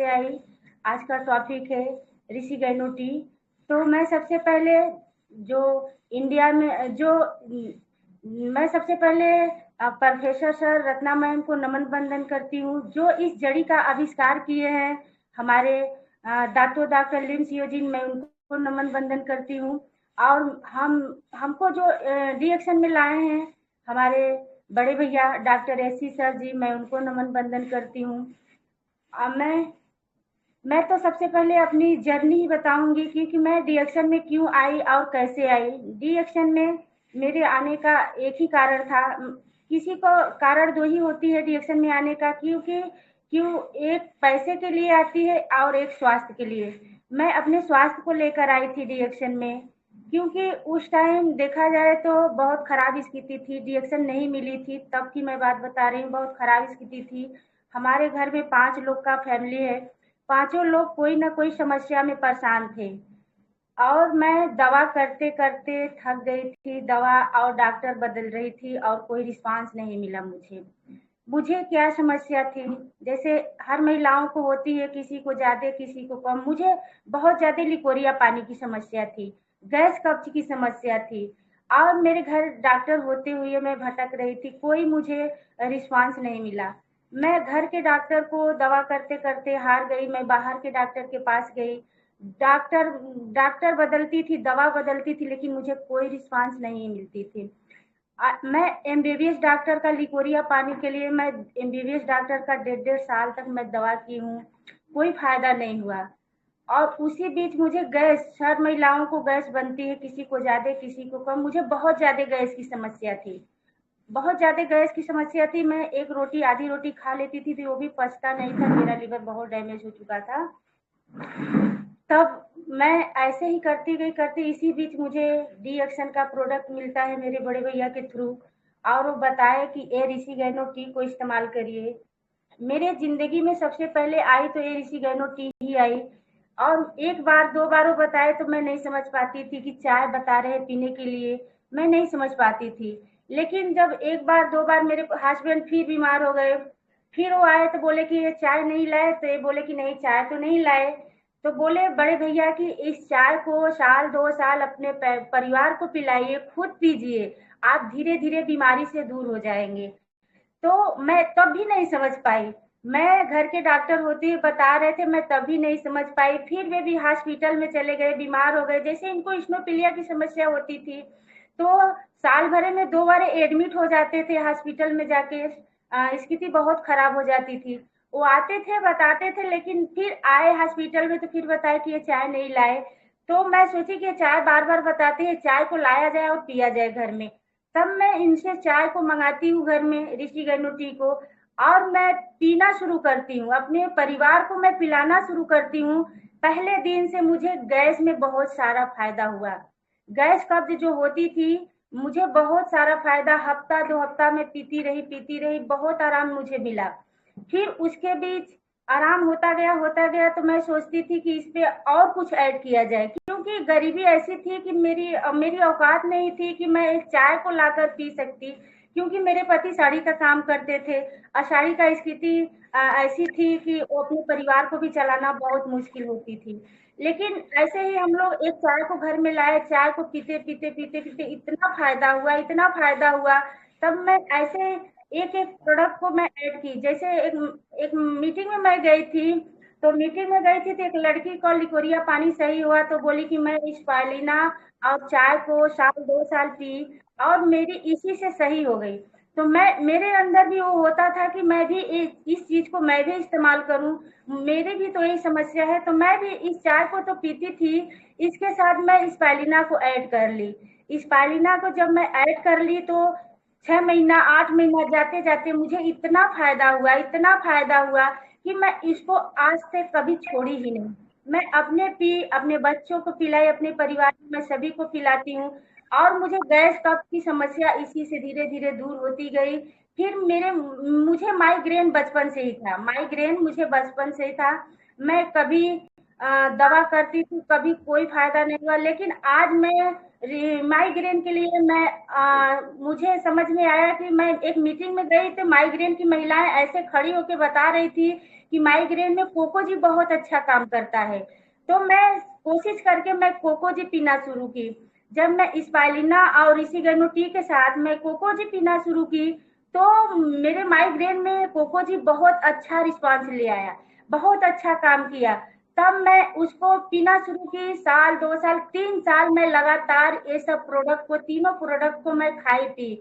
आई। आज का टॉपिक है ऋषि गैनो टी। तो मैं सबसे पहले जो इंडिया में जो मैं सबसे पहले प्रोफेसर सर रत्ना मैम को नमन बंदन करती हूँ, जो इस जड़ी का आविष्कार किए हैं। हमारे डॉक्टर लिन सियोजिन, मैं उनको नमन बंदन करती हूँ। और हमको जो रिएक्शन में लाए हैं हमारे बड़े भैया डॉक्टर एससी सर जी, मैं उनको नमन बंदन करती हूँ। मैं तो सबसे पहले अपनी जर्नी ही बताऊंगी, क्योंकि मैं डी एक्शन में क्यों आई और कैसे आई। डी एक्शन में मेरे आने का एक ही कारण था। किसी को कारण दो ही होती है डी एक्शन में आने का, क्यों एक पैसे के लिए आती है और एक स्वास्थ्य के लिए। मैं अपने स्वास्थ्य को लेकर आई थी डी एक्शन में, क्योंकि उस टाइम देखा जाए तो बहुत खराब स्थिति थी, डी एक्शन नहीं मिली थी। तब की मैं बात बता रही हूँ, बहुत खराब स्थिति थी। हमारे घर में 5 लोग का फैमिली है, पांचों लोग कोई ना कोई समस्या में परेशान थे। और मैं दवा करते करते थक गई थी, दवा और डॉक्टर बदल रही थी और कोई रिस्पांस नहीं मिला मुझे। मुझे क्या समस्या थी, जैसे हर महिलाओं को होती है, किसी को ज्यादा किसी को कम। मुझे बहुत ज्यादा लिकोरिया पानी की समस्या थी, गैस कब्ज की समस्या थी। और मेरे घर डॉक्टर होते हुए मैं भटक रही थी, कोई मुझे रिस्पांस नहीं मिला। मैं घर के डॉक्टर को दवा करते करते हार गई, मैं बाहर के डॉक्टर के पास गई। डॉक्टर डॉक्टर बदलती थी, दवा बदलती थी, लेकिन मुझे कोई रिस्पांस नहीं मिलती थी। मैं एमबीबीएस डॉक्टर का लिकोरिया पानी के लिए मैं एमबीबीएस डॉक्टर का 1.5 साल तक मैं दवा की हूँ, कोई फायदा नहीं हुआ। और उसी बीच मुझे गैस, हर महिलाओं को गैस बनती है, किसी को ज्यादा किसी को कम। मुझे बहुत ज्यादा गैस की समस्या थी, बहुत ज्यादा गैस की समस्या थी। मैं एक रोटी आधी रोटी खा लेती थी तो वो भी पचता नहीं था, मेरा लिवर बहुत डैमेज हो चुका था। तब मैं ऐसे ही करती इसी बीच मुझे डी एक्शन का प्रोडक्ट मिलता है मेरे बड़े भैया के थ्रू, और वो बताए कि ए ऋषि गैनो टी को इस्तेमाल करिए। मेरे जिंदगी में सबसे पहले आई तो ए ऋषि गैनो टी ही आई। और एक बार दो बार वो बताए तो मैं नहीं समझ पाती थी कि चाय बता रहे पीने के लिए, मैं नहीं समझ पाती थी। लेकिन जब एक बार दो बार मेरे हस्बैंड फिर बीमार हो गए, फिर वो आए तो बोले कि ये चाय नहीं लाए, तो ये बोले कि नहीं चाय तो नहीं लाए। तो बोले बड़े भैया कि इस चाय को साल 2 साल अपने परिवार को पिलाइए, खुद पीजिए, आप धीरे धीरे बीमारी से दूर हो जाएंगे। तो मैं तब भी नहीं समझ पाई, मैं घर के डॉक्टर होते हुए बता रहे थे, मैं तब भी नहीं समझ पाई। फिर वे भी हॉस्पिटल में चले गए, बीमार हो गए, जैसे इनको इस्नोफिलिया की समस्या होती थी। तो साल भर में 2 बार एडमिट हो जाते थे हॉस्पिटल में जाके, स्थिति बहुत खराब हो जाती थी। वो आते थे बताते थे, लेकिन फिर आए हॉस्पिटल में तो फिर बताए कि ये चाय नहीं लाए। तो मैं सोची कि चाय बार बार बताते हैं, चाय को लाया जाए और पिया जाए घर में। तब मैं इनसे चाय को मंगाती हूँ घर में, ऋषि गैनो टी को, और मैं पीना शुरू करती हूँ, अपने परिवार को मैं पिलाना शुरू करती हूँ। पहले दिन से मुझे गैस में बहुत सारा फायदा हुआ। गैस कब्ज जो होती थी, मुझे बहुत सारा फायदा, हफ्ता 2 हफ्ता में पीती रही, बहुत आराम मुझे मिला। फिर उसके बीच आराम होता गया तो मैं सोचती थी कि इस पे और कुछ ऐड किया जाए, क्योंकि गरीबी ऐसी थी कि मेरी औकात नहीं थी कि मैं एक चाय को लाकर पी सकती, क्योंकि मेरे पति साड़ी का काम करते थे और साड़ी का स्थिति ऐसी थी कि वो अपने परिवार को भी चलाना बहुत मुश्किल होती थी। लेकिन ऐसे ही हम लोग एक चाय को घर में लाए, चाय को पीते इतना फायदा हुआ। तब मैं ऐसे एक एक प्रोडक्ट को मैं ऐड की। जैसे एक एक मीटिंग में मैं गई थी, तो मीटिंग में गई थी तो एक लड़की को लिकोरिया पानी सही हुआ, तो बोली कि मैं स्पाइलिना और चाय को साल 2 साल पी और मेरी इसी से सही हो गई। तो मैं, मेरे अंदर भी वो होता था कि मैं भी इस चीज को मैं भी इस्तेमाल करूं, मेरी भी तो यही समस्या है। तो मैं भी इस चाय को तो पीती थी, इसके साथ मैं स्पाइलिना को ऐड कर ली। स्पाइलिना को जब मैं ऐड कर ली तो 6 महीना 8 महीना जाते जाते मुझे इतना फायदा हुआ कि मैं इसको आज से कभी छोड़ी ही नहीं। मैं अपने बच्चों को पिलाई, अपने परिवार में सभी को पिलाती हूँ। और मुझे गैस कफ की समस्या इसी से धीरे धीरे दूर होती गई। फिर मुझे माइग्रेन बचपन से ही था, माइग्रेन मुझे बचपन से ही था। मैं कभी दवा करती थी, कभी कोई फायदा नहीं हुआ। लेकिन आज मैं माइग्रेन के लिए मुझे समझ में आया कि मैं एक मीटिंग में गई तो माइग्रेन की महिलाएं ऐसे खड़ी होकर बता रही थी कि माइग्रेन में कोकोजी बहुत अच्छा काम करता है। तो मैं कोशिश करके मैं कोकोजी पीना शुरू की। जब मैं स्पाइलिना और रिसीगेनो टी के साथ मैं कोकोजी पीना शुरू की, तो मेरे माइग्रेन में कोकोजी बहुत अच्छा रिस्पॉन्स ले आया, बहुत अच्छा काम किया। तब मैं उसको पीना शुरू की, साल 2 साल 3 साल मैं लगातार ये सब प्रोडक्ट को, तीनों प्रोडक्ट को मैं खाई पी।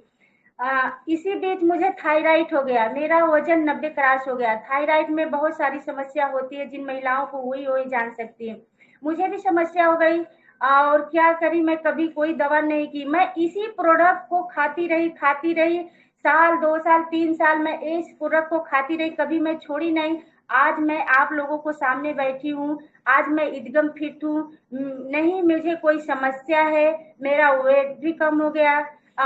इसी बीच मुझे थायराइड हो गया, मेरा वजन 90 क्रॉस हो गया। थायराइड में बहुत सारी समस्या होती है, जिन महिलाओं को वही वही जान सकती है। मुझे भी समस्या हो गई और क्या करी, मैं कभी कोई दवा नहीं की, मैं इसी प्रोडक्ट को खाती रही, साल 2 साल 3 साल मैं इस प्रोडक्ट को खाती रही, कभी मैं छोड़ी नहीं। आज मैं आप लोगों को सामने बैठी हूँ, आज मैं एकदम फिट हूँ, नहीं मुझे कोई समस्या है, मेरा वेट भी कम हो गया,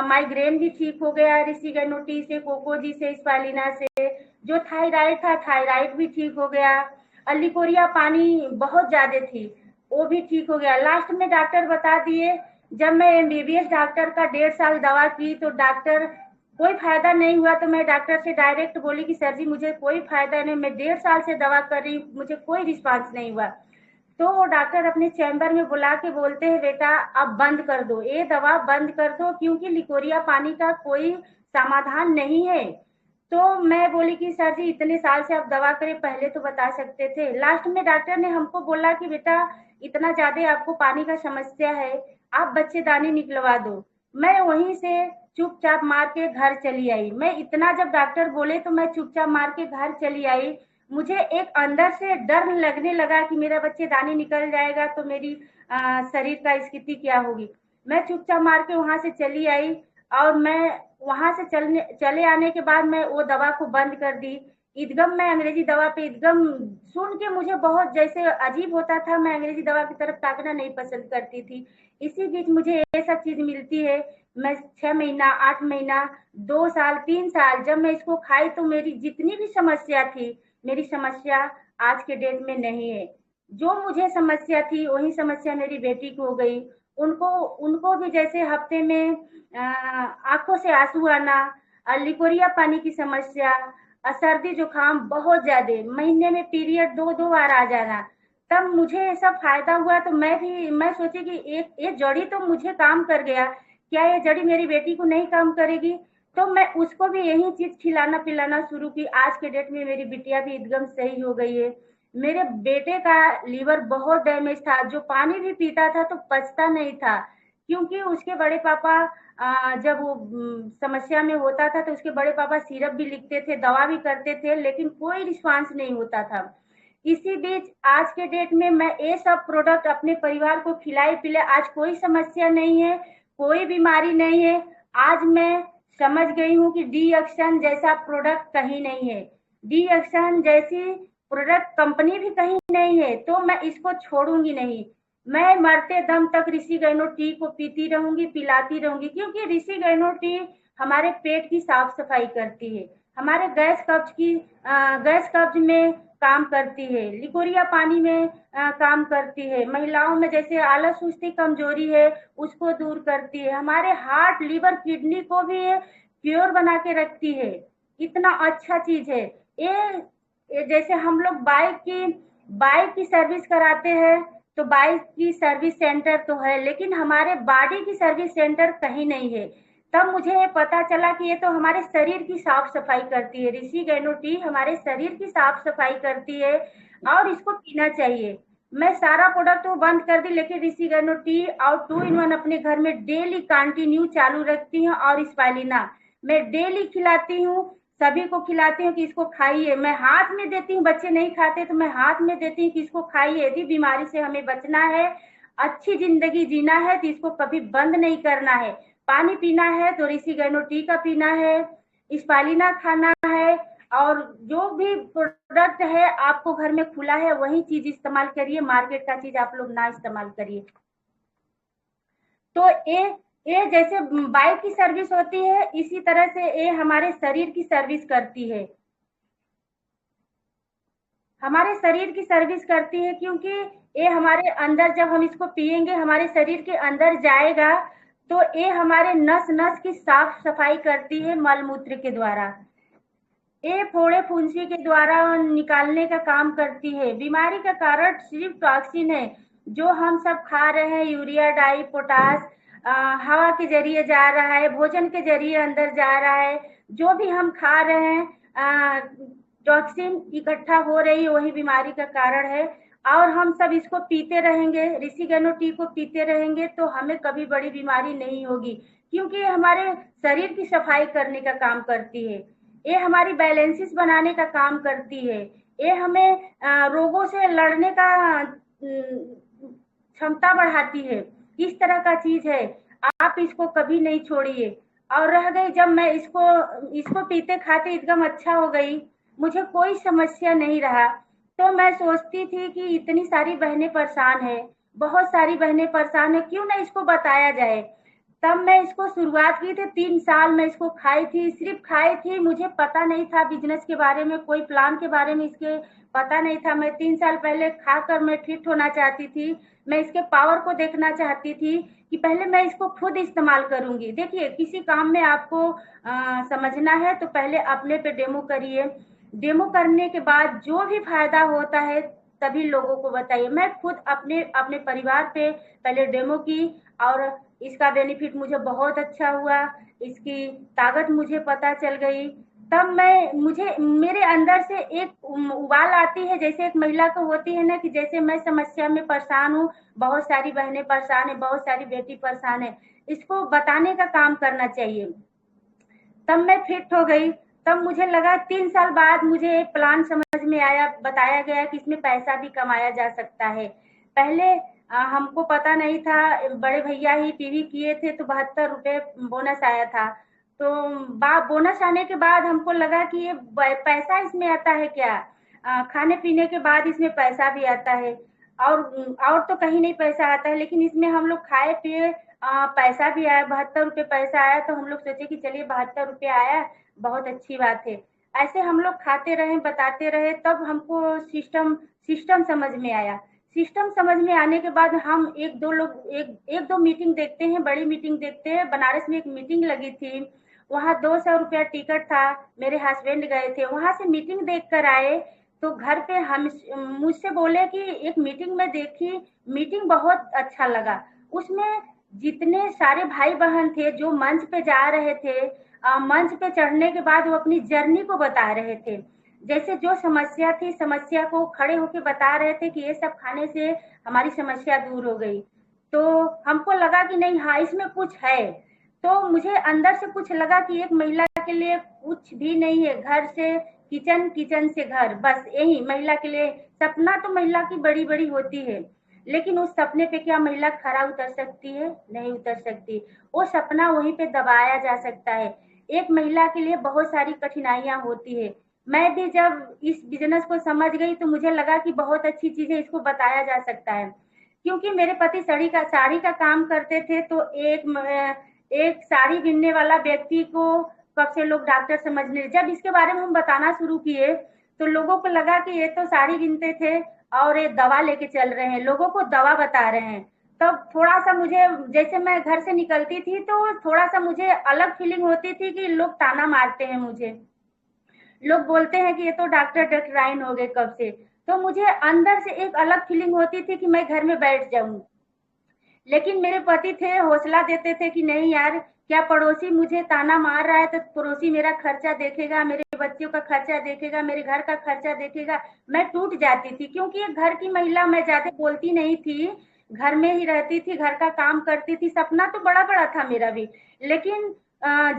माइग्रेन भी ठीक हो गया, रिसीगेनो टी से, कोकोजी से, स्पालिना से। जो थायराइड था, थायराइड भी ठीक हो गया। लिकोरिया पानी बहुत ज्यादा थी, वो भी ठीक हो गया। लास्ट में डॉक्टर बता दिए, जब मैं एमबीबीएस डॉक्टर का 1.5 साल दवा की तो डॉक्टर कोई फायदा नहीं हुआ, तो मैं डॉक्टर से डायरेक्ट बोली कि सर जी मुझे कोई फायदा नहीं, मैं 1.5 साल से दवा कर रही हूँ, मुझे कोई रिस्पांस नहीं हुआ। तो वो डॉक्टर अपने चैम्बर में बुला के बोलते हैं, बेटा अब बंद कर दो, ये दवा बंद कर दो, क्योंकि लिकोरिया पानी का कोई समाधान नहीं है। तो मैं बोली कि सर जी इतने साल से आप दवा करें, पहले तो बता सकते थे। लास्ट में डॉक्टर ने हमको बोला कि बेटा इतना ज्यादा आपको पानी का समस्या है, आप बच्चेदानी निकलवा दो। मैं वहीं से चुपचाप मार के घर चली आई। मैं इतना जब डॉक्टर बोले तो मैं चुपचाप मार के घर चली आई। मुझे एक अंदर से डर लगने लगा कि मेरा बच्चेदानी निकल जाएगा तो मेरी शरीर का स्थिति क्या होगी। मैं चुपचाप मार के वहां से चली आई और मैं वहां से चले आने के बाद मैं वो दवा को बंद कर दी। एकदम मैं अंग्रेजी दवा पे एकदम सुन के मुझे बहुत जैसे अजीब होता था, मैं अंग्रेजी दवा की तरफ ताकना नहीं पसंद करती थी। इसी बीच मुझे ये सब चीज मिलती है। मैं 6 महीना 8 महीना 2 साल 3 साल जब मैं इसको खाई तो मेरी जितनी भी समस्या थी, मेरी समस्या आज के डेट में नहीं है। जो मुझे समस्या थी वही समस्या मेरी बेटी को हो गई। उनको उनको भी जैसे हफ्ते में आंखों से आंसू आना, लिकोरिया पानी की समस्या, सर्दी जुकाम बहुत ज्यादा, महीने में पीरियड 2-2 बार आ जाना। तब मुझे ऐसा फायदा हुआ तो मैं सोची कि एक ये जड़ी तो मुझे काम कर गया, क्या ये जड़ी मेरी बेटी को नहीं काम करेगी। तो मैं उसको भी यही चीज खिलाना पिलाना शुरू की। आज के डेट में मेरी बिटिया भी एकदम सही हो गई है। मेरे बेटे का लीवर बहुत डैमेज था, जो पानी भी पीता था तो पचता नहीं था, क्योंकि उसके बड़े पापा जब वो समस्या में होता था तो उसके बड़े पापा सिरप भी लिखते थे, दवा भी करते थे, लेकिन कोई रिस्पांस नहीं होता था। इसी बीच आज के डेट में मैं ये सब प्रोडक्ट अपने परिवार को खिलाई पिलाई, आज कोई समस्या नहीं है, कोई बीमारी नहीं है। आज मैं समझ गई हूँ कि डी एक्शन जैसा प्रोडक्ट कहीं नहीं है, डी एक्शन जैसी प्रोडक्ट कंपनी भी कहीं नहीं है। तो मैं इसको छोड़ूंगी नहीं, मैं मरते दम तक ऋषि गैनो टी को पीती रहूंगी, पिलाती रहूंगी, क्योंकि ऋषि गैनो टी हमारे पेट की साफ सफाई करती है, हमारे गैस कब्ज में काम करती है, लिकोरिया पानी में काम करती है, महिलाओं में जैसे आलस सुस्ती कमजोरी है उसको दूर करती है, हमारे हार्ट लिवर किडनी को भी प्योर बना के रखती है। इतना अच्छा चीज है ये जैसे हम लोग बाइक की सर्विस कराते हैं, तो बाइक की सर्विस सेंटर तो है, लेकिन हमारे बॉडी की सर्विस सेंटर कहीं नहीं है। तब मुझे पता चला कि ये तो हमारे शरीर की साफ सफाई करती है, ऋषि गैनो टी हमारे शरीर की साफ सफाई करती है और इसको पीना चाहिए। मैं सारा प्रोडक्ट वो बंद कर दी, लेकिन ऋषि गैनो टी और 2 in 1 अपने घर में डेली कंटिन्यू चालू रखती हूँ। और स्पाइलिना मैं डेली खिलाती हूँ, सभी को खिलाती हूँ कि इसको खाइए। मैं हाथ में देती हूँ, बच्चे नहीं खाते तो मैं हाथ में देती हूँ कि इसको खाइए। यदि बीमारी से हमें बचना है, अच्छी जिंदगी जीना है, तो इसको कभी बंद नहीं करना है। पानी पीना है तो ऋषि गैनो टी का पीना है, स्पालिना खाना है, और जो भी प्रोडक्ट है आपको घर में खुला है वही चीज इस्तेमाल करिए, मार्केट का चीज आप लोग ना इस्तेमाल करिए। तो ये जैसे बाइक की सर्विस होती है, इसी तरह से ये हमारे शरीर की सर्विस करती है, हमारे शरीर की सर्विस करती है, क्योंकि ये हमारे अंदर जब हम इसको पिएंगे हमारे शरीर के अंदर जाएगा, तो ये हमारे नस नस की साफ सफाई करती है मल मूत्र के द्वारा। ये फोड़े फुंसी के द्वारा निकालने का काम करती है। बीमारी का कारण सिर्फ टॉक्सिन है जो हम सब खा रहे हैं, यूरिया, डाई, पोटास, हवा के जरिए जा रहा है, भोजन के जरिए अंदर जा रहा है। जो भी हम खा रहे हैं टॉक्सिन इकट्ठा हो रही है, वही बीमारी का कारण है। और हम सब इसको पीते रहेंगे, ऋषिगेनो टी को पीते रहेंगे तो हमें कभी बड़ी बीमारी नहीं होगी, क्योंकि ये हमारे शरीर की सफाई करने का काम करती है। ये हमारी बैलेंसिस बनाने का काम करती है। ये हमें रोगों से लड़ने का क्षमता बढ़ाती है। इस तरह का चीज है, आप इसको कभी नहीं छोड़िए। और रह गई, जब मैं इसको इसको पीते खाते एकदम अच्छा हो गई, मुझे कोई समस्या नहीं रहा, तो मैं सोचती थी कि इतनी सारी बहनें परेशान है, बहुत सारी बहनें परेशान है, क्यों ना इसको बताया जाए। तब मैं इसको शुरुआत की थी, 3 साल मैं इसको खाई थी, सिर्फ खाई थी, मुझे पता नहीं था बिजनेस के बारे में, कोई प्लान के बारे में इसके पता नहीं था। मैं 3 साल पहले खाकर मैं फिट होना चाहती थी, मैं इसके पावर को देखना चाहती थी कि पहले मैं इसको खुद इस्तेमाल करूंगी। देखिए, किसी काम में आपको समझना है तो पहले अपने पे डेमो करिए, डेमो करने के बाद जो भी फायदा होता है तभी लोगों को बताइए। मैं खुद अपने अपने परिवार पे पहले डेमो की, और इसका बेनिफिट मुझे बहुत अच्छा हुआ, इसकी ताकत मुझे पता चल गई। तब मैं मुझे मेरे अंदर से एक उबाल आती है, जैसे एक महिला को होती है ना, कि जैसे मैं समस्या में परेशान हूँ, बहुत सारी बहनें परेशान है, बहुत सारी बेटी परेशान है, इसको बताने का काम करना चाहिए। तब मैं फिट हो गई। तब मुझे लगा, 3 साल बाद मुझे एक प्लान समझ में आया, बताया गया कि इसमें पैसा भी कमाया जा सकता है। पहले हमको पता नहीं था, बड़े भैया ही पीवी किए थे तो 72 रुपए बोनस आया था। तो बोनस आने के बाद हमको लगा कि ये पैसा इसमें आता है क्या, खाने पीने के बाद इसमें पैसा भी आता है। और तो कहीं नहीं पैसा आता है, लेकिन इसमें हम लोग खाए पिए, पैसा भी आया, 72 रुपये पैसा आया, तो हम लोग सोचे कि चलिए 72 रुपये आया, बहुत अच्छी बात है। ऐसे हम लोग खाते रहे, बताते रहे, तब हमको सिस्टम सिस्टम समझ में आया। सिस्टम समझ में आने के बाद हम एक दो मीटिंग देखते हैं, बड़ी मीटिंग देखते हैं। बनारस में एक मीटिंग लगी थी, वहाँ 200 रुपया टिकट था, मेरे हस्बैंड गए थे, वहाँ से मीटिंग देख कर आए। तो घर पे हम मुझसे बोले कि एक मीटिंग में देखी, मीटिंग बहुत अच्छा लगा। उसमें जितने सारे भाई बहन थे जो मंच पे जा रहे थे, मंच पे चढ़ने के बाद वो अपनी जर्नी को बता रहे थे। जैसे जो समस्या थी, समस्या को खड़े होके बता रहे थे कि ये सब खाने से हमारी समस्या दूर हो गई। तो हमको लगा कि नहीं, हाँ इसमें कुछ है। तो मुझे अंदर से कुछ लगा कि एक महिला के लिए कुछ भी नहीं है, घर से किचन, किचन से घर, बस यही महिला के लिए। सपना तो महिला की बड़ी बड़ी होती है, लेकिन उस सपने पे क्या महिला खरा उतर सकती है? नहीं उतर सकती। वो सपना वहीं पे दबाया जा सकता है। एक महिला के लिए बहुत सारी कठिनाइयां होती है। मैं भी जब इस बिजनेस को समझ गई तो मुझे लगा कि बहुत अच्छी चीज है, इसको बताया जा सकता है। क्योंकि मेरे पति साड़ी का काम करते थे, तो एक साड़ी बिनने वाला व्यक्ति को कब से लोग डॉक्टर समझने, जब इसके बारे में हम बताना शुरू किए तो लोगों को लगा कि ये तो साड़ी बिनते थे और ये दवा लेके चल रहे हैं, लोगों को दवा बता रहे हैं। तब थोड़ा सा मुझे, जैसे मैं घर से निकलती थी तो थोड़ा सा मुझे अलग फीलिंग होती थी कि लोग ताना मारते हैं मुझे, लोग बोलते हैं कि ये तो डॉक्टर डॉक्टराइन हो गए कब से। तो मुझे अंदर से एक अलग फीलिंग होती थी कि मैं घर में बैठ जाऊं। लेकिन मेरे पति थे, हौसला देते थे कि नहीं यार, क्या पड़ोसी मुझे ताना मार रहा है तो पड़ोसी मेरा खर्चा देखेगा, मेरे बच्चों का खर्चा देखेगा, मेरे घर का खर्चा देखेगा। मैं टूट जाती थी, क्योंकि एक घर की महिला, मैं ज्यादा बोलती नहीं थी, घर में ही रहती थी, घर का काम करती थी। सपना तो बड़ा बड़ा था मेरा भी, लेकिन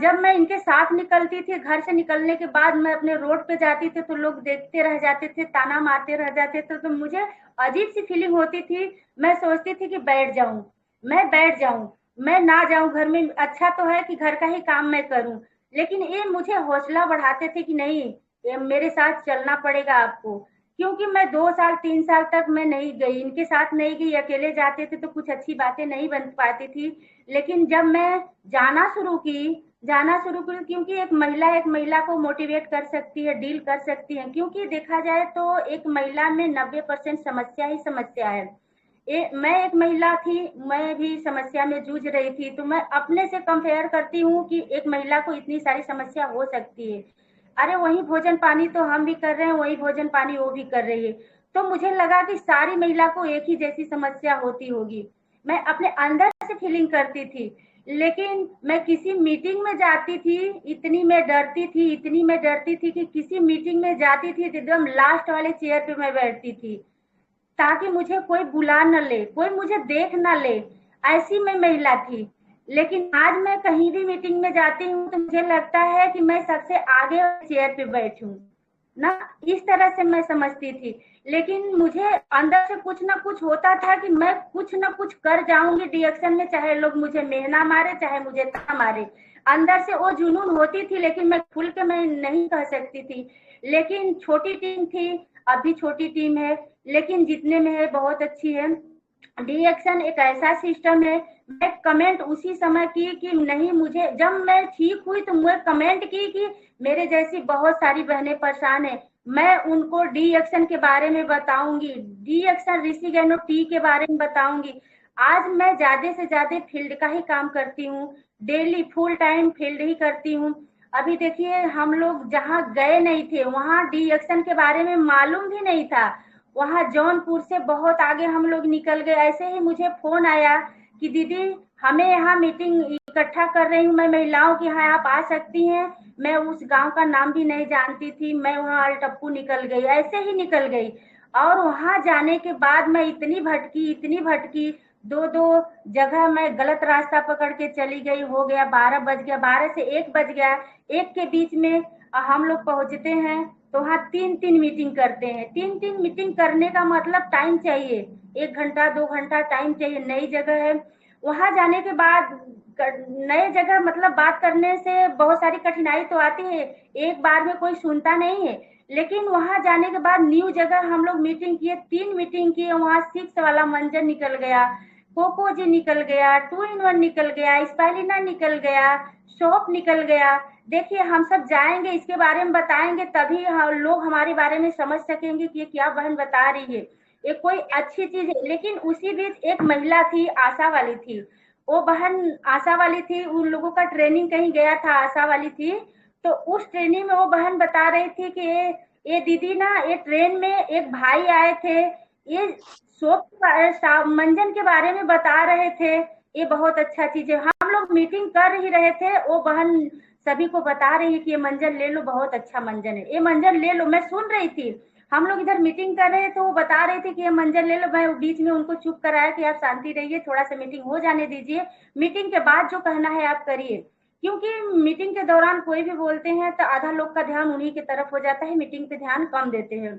जब मैं इनके साथ निकलती थी, घर से निकलने के बाद मैं अपने रोड पे जाती थी तो लोग देखते रह जाते थे, ताना मारते रह जाते थे, तो मुझे अजीब सी फीलिंग होती थी। मैं सोचती थी कि बैठ जाऊं, मैं बैठ जाऊं, मैं ना जाऊं घर में, अच्छा तो है कि घर का ही काम मैं करूं। लेकिन ये मुझे हौसला बढ़ाते थे कि नहीं, ये मेरे साथ चलना पड़ेगा आपको। क्योंकि मैं 2 साल 3 साल तक मैं नहीं गई, इनके साथ नहीं गई, अकेले जाते थे तो कुछ अच्छी बातें नहीं बन पाती थी। लेकिन जब मैं जाना शुरू की, क्योंकि एक महिला को मोटिवेट कर सकती है, डील कर सकती है। क्योंकि देखा जाए तो एक महिला में 90% समस्या ही समस्या है। मैं एक महिला थी, मैं भी समस्या में जूझ रही थी, तो मैं अपने से कंपेयर करती हूँ कि एक महिला को इतनी सारी समस्या हो सकती है। अरे वही भोजन पानी तो हम भी कर रहे हैं, वही भोजन पानी वो भी कर रही है। तो मुझे लगा कि सारी महिला को एक ही जैसी समस्या होती होगी। मैं अपने अंदर से फीलिंग करती थी, लेकिन मैं किसी मीटिंग में जाती थी, इतनी मैं डरती थी, इतनी मैं डरती थी कि किसी मीटिंग में जाती थी तो एकदम लास्ट वाले चेयर पे मैं बैठती थी, ताकि मुझे कोई बुला न ले, कोई मुझे देख न ले, ऐसी मैं महिला थी। लेकिन आज मैं कहीं भी मीटिंग में जाती हूँ तो मुझे लगता है कि मैं सबसे आगे चेयर पे बैठूं ना, इस तरह से मैं समझती थी। लेकिन मुझे अंदर से कुछ ना कुछ होता था कि मैं कुछ ना कुछ कर जाऊंगी डिएक्शन में, चाहे लोग मुझे मेहना मारे, चाहे मुझे ता मारे। अंदर से वो जुनून होती थी, लेकिन मैं खुल के मैं नहीं कह सकती थी। लेकिन छोटी टीम थी, अभी छोटी टीम है, लेकिन जितने में है बहुत अच्छी है। डिएक्शन एक ऐसा सिस्टम है, मैं कमेंट उसी समय की कि नहीं, मुझे जब मैं ठीक हुई तो मुझे कमेंट की कि मेरे जैसी बहुत सारी बहनें परेशान है, मैं उनको डी एक्शन के बारे में बताऊंगी, डी एक्शन रिसीगेनो टी के बारे में बताऊंगी। आज मैं ज्यादा से ज्यादा फील्ड का ही काम करती हूँ, डेली फुल टाइम फील्ड ही करती हूँ। अभी देखिए, हम लोग जहाँ गए नहीं थे वहाँ डी एक्शन के बारे में मालूम भी नहीं था, वहाँ जौनपुर से बहुत आगे हम लोग निकल गए। ऐसे ही मुझे फोन आया कि दीदी, हमें यहाँ मीटिंग इकट्ठा कर रही हूँ मैं महिलाओं की, यहाँ आप आ सकती हैं। मैं उस गांव का नाम भी नहीं जानती थी, मैं वहाँ अलटप्पू निकल गई, ऐसे ही निकल गई। और वहाँ जाने के बाद मैं इतनी भटकी, इतनी भटकी, दो दो जगह मैं गलत रास्ता पकड़ के चली गई। हो गया 12 बज गया, 12 से 1 बज गया। एक के बीच में हम लोग पहुंचते हैं तो वहाँ 3-3 मीटिंग करते हैं। 3-3 मीटिंग करने का मतलब टाइम चाहिए, 1 घंटा 2 घंटा टाइम चाहिए। नई जगह है, वहाँ जाने के बाद नए जगह मतलब बात करने से बहुत सारी कठिनाई तो आती है, एक बार में कोई सुनता नहीं है। लेकिन वहाँ जाने के बाद न्यू जगह हम लोग मीटिंग किए, 3 मीटिंग किए, वहाँ 6 वाला मंजन निकल गया, कोको जी निकल गया, 2 in 1 निकल गया, स्पाइलिना निकल गया, शॉप निकल गया। देखिए, हम सब जाएंगे, इसके बारे में बताएंगे, तभी लोग हमारे बारे में समझ सकेंगे कि ये क्या बहन बता रही है, ये कोई अच्छी चीज है। लेकिन उसी बीच एक महिला थी, आशा वाली थी, वो बहन आशा वाली थी, उन लोगों का ट्रेनिंग कहीं गया था, आशा वाली थी। तो उस ट्रेनिंग में वो बहन बता रही थी कि ये दीदी ना, ये ट्रेन में एक भाई आए थे, ये सोप मंजन के बारे में बता रहे थे, ये बहुत अच्छा चीज है। हम लोग मीटिंग कर ही रहे थे, वो बहन सभी को बता रही है कि ये मंजन ले लो, बहुत अच्छा मंजन है, ये मंजन ले लो। मैं सुन रही थी, हम लोग इधर मीटिंग कर रहे थे, वो बता रहे थे कि ये मंजन ले लो। मैं बीच में उनको चुप कराया कि आप शांति रहिए, थोड़ा सा मीटिंग हो जाने दीजिए, मीटिंग के बाद जो कहना है आप करिए। क्योंकि मीटिंग के दौरान कोई भी बोलते हैं तो आधा लोग का ध्यान उन्हीं की तरफ हो जाता है, मीटिंग पे ध्यान कम देते हैं।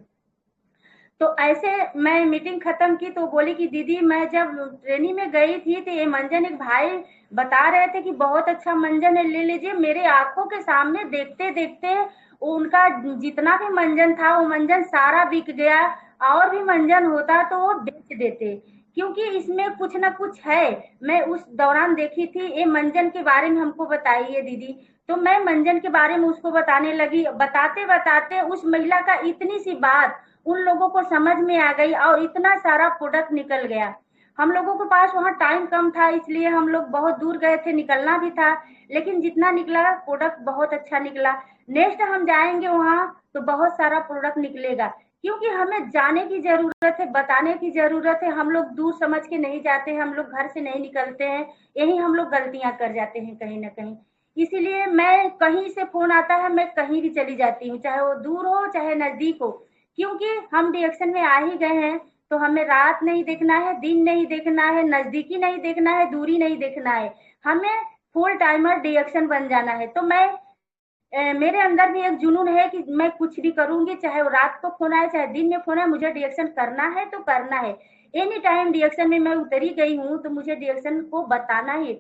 तो ऐसे मैं मीटिंग खत्म की तो बोली कि दीदी, मैं जब ट्रेनिंग में गई थी तो ये मंजन एक भाई बता रहे थे कि बहुत अच्छा मंजन है, ले लीजिए। मेरे आंखों के सामने देखते देखते उनका जितना भी मंजन था वो मंजन सारा बिक गया। और भी मंजन होता तो वो बेच देते, क्योंकि इसमें कुछ ना कुछ है। मैं उस दौरान देखी थी, ये मंजन के बारे में हमको बताइए दीदी। तो मैं मंजन के बारे में उसको बताने लगी, बताते बताते उस महिला का इतनी सी बात उन लोगों को समझ में आ गई और इतना सारा प्रोडक्ट निकल गया। हम लोगों के पास वहाँ टाइम कम था, इसलिए हम लोग बहुत दूर गए थे, निकलना भी था, लेकिन जितना निकला प्रोडक्ट बहुत अच्छा निकला। नेक्स्ट हम जाएंगे वहाँ तो बहुत सारा प्रोडक्ट निकलेगा, क्योंकि हमें जाने की जरूरत है, बताने की जरूरत है। हम लोग दूर समझ के नहीं जाते हैं, हम लोग घर से नहीं निकलते हैं, यही हम लोग गलतियां कर जाते हैं कहीं ना कहीं। इसीलिए मैं कहीं से फोन आता है, मैं कहीं भी चली जाती हूँ, चाहे वो दूर हो चाहे नजदीक हो। क्योंकि हम डिएक्शन में आ ही गए हैं तो हमें रात नहीं देखना है, दिन नहीं देखना है, नजदीकी नहीं देखना है, दूरी नहीं देखना है, हमें फुल टाइमर डिएक्शन बन जाना है। तो मैं मेरे अंदर भी एक जुनून है कि मैं कुछ भी करूंगी, चाहे वो रात को फोन आए चाहे दिन में फोन आए, मुझे डिएक्शन करना है तो करना है। एनी टाइम डिएक्शन में मैं उतरी गई हूँ तो मुझे डिएक्शन को बताना ही,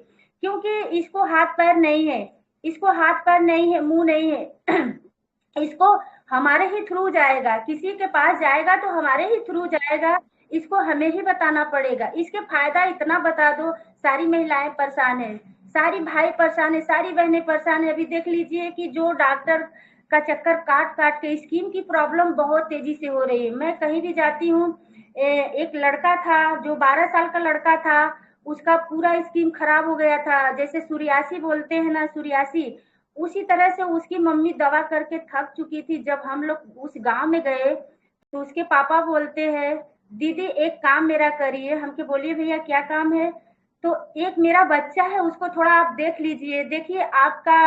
क्योंकि इसको हाथ पैर नहीं है, इसको हाथ पैर नहीं है, मुंह नहीं है इसको हमारे ही थ्रू जाएगा, किसी के पास जाएगा तो हमारे ही थ्रू जाएगा, इसको हमें ही बताना पड़ेगा। इसके फायदा इतना बता दो, सारी महिलाएं परेशान है, सारी भाई परेशान है, सारी बहनें परेशान है। अभी देख लीजिए कि जो डॉक्टर का चक्कर काट काट के स्किन की प्रॉब्लम बहुत तेजी से हो रही है। मैं कहीं भी जाती हूँ, एक लड़का था जो 12 साल का लड़का था, उसका पूरा स्किन खराब हो गया था, जैसे सूर्यासी बोलते हैं ना, सूर्यासी, उसी तरह से उसकी मम्मी दवा करके थक चुकी थी। जब हम लोग उस गांव में गए तो उसके पापा बोलते हैं, दीदी एक काम मेरा करिए। हम के बोलिए भैया क्या काम है? तो एक मेरा बच्चा है, उसको थोड़ा आप देख लीजिए, देखिए आपका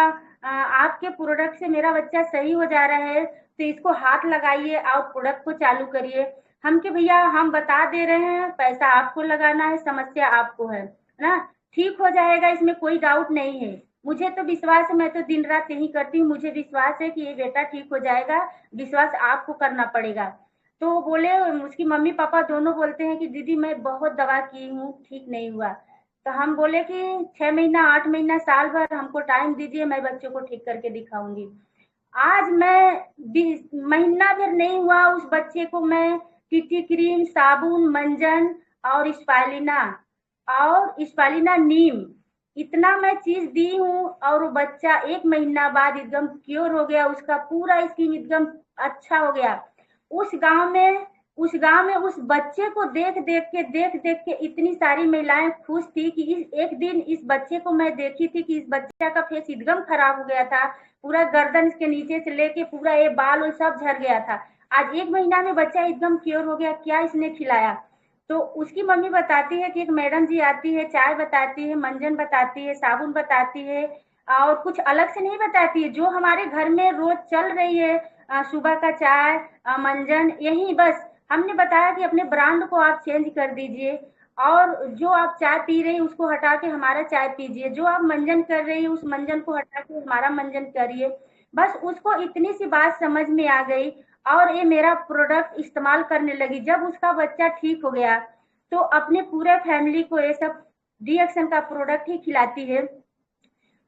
आपके प्रोडक्ट से मेरा बच्चा सही हो जा रहा है, तो इसको हाथ लगाइए और प्रोडक्ट को चालू करिए। हम के भैया हम बता दे रहे हैं, पैसा आपको लगाना है, समस्या आपको है ना, ठीक हो जाएगा, इसमें कोई डाउट नहीं है। मुझे तो विश्वास है, मैं तो दिन रात यही करती हूँ, मुझे विश्वास है कि ये बेटा ठीक हो जाएगा, विश्वास आपको करना पड़ेगा। तो वो बोले, उसकी मम्मी पापा दोनों बोलते हैं कि दीदी मैं बहुत दवा की हूँ, ठीक नहीं हुआ। तो हम बोले कि 6 महीना 8 महीना साल भर हमको टाइम दीजिए, मैं बच्चों को ठीक करके दिखाऊंगी। आज मैं महीना भर नहीं हुआ, उस बच्चे को मैं टीटी क्रीम, साबुन, मंजन और स्पालिना नीम, इतना मैं चीज दी हूँ, और वो बच्चा 1 महीना बाद एकदम क्योर हो गया, उसका पूरा स्किन एकदम अच्छा हो गया। उस गांव में उस बच्चे को देख देख के इतनी सारी महिलाएं खुश थी कि एक दिन इस बच्चे को मैं देखी थी कि इस बच्चा का फेस एकदम खराब हो गया था, पूरा गर्दन के नीचे से लेके पूरा ये बाल और सब झड़ गया था। आज 1 महीना में बच्चा एकदम क्योर हो गया, क्या इसने खिलाया? तो उसकी मम्मी बताती है कि एक मैडम जी आती है, चाय बताती है, मंजन बताती है, साबुन बताती है, और कुछ अलग से नहीं बताती है, जो हमारे घर में रोज चल रही है, सुबह का चाय, मंजन, यही बस। हमने बताया कि अपने ब्रांड को आप चेंज कर दीजिए, और जो आप चाय पी रही उसको हटा के हमारा चाय पीजिए, जो आप मंजन कर रही उस मंजन को हटा के हमारा मंजन करिए। बस उसको इतनी सी बात समझ में आ गई, और ये मेरा प्रोडक्ट इस्तेमाल करने लगी। जब उसका बच्चा ठीक हो गया तो अपने पूरे फैमिली को ये सब डी एक्शन का प्रोडक्ट ही खिलाती है।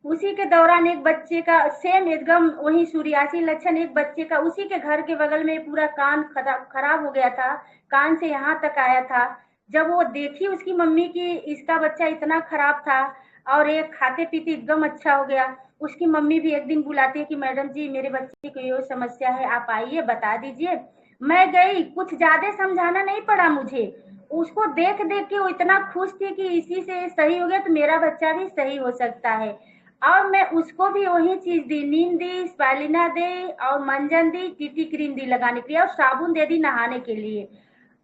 उसी के दौरान एक बच्चे का सेम एकदम वही सूर्यासी लक्षण, एक बच्चे का उसी के घर के बगल में पूरा कान खराब हो गया था, कान से यहाँ तक आया था। जब वो देखी उसकी मम्मी की इसका बच्चा इतना खराब था और ये खाते पीते एकदम अच्छा हो गया, उसकी मम्मी भी एक दिन बुलाती है कि मैडम जी मेरे बच्चे को ये समस्या है, आप आइए बता दीजिए। मैं गई, कुछ ज्यादा समझाना नहीं पड़ा मुझे, उसको देख देख के वो इतना खुश थी कि इसी से सही हो गया तो मेरा बच्चा भी सही हो सकता है। और मैं उसको भी वही चीज दी, नीम दी, स्पालिना दी और मंजन दी, टीटी क्रीम दी लगाने के लिए, और साबुन दे दी नहाने के लिए।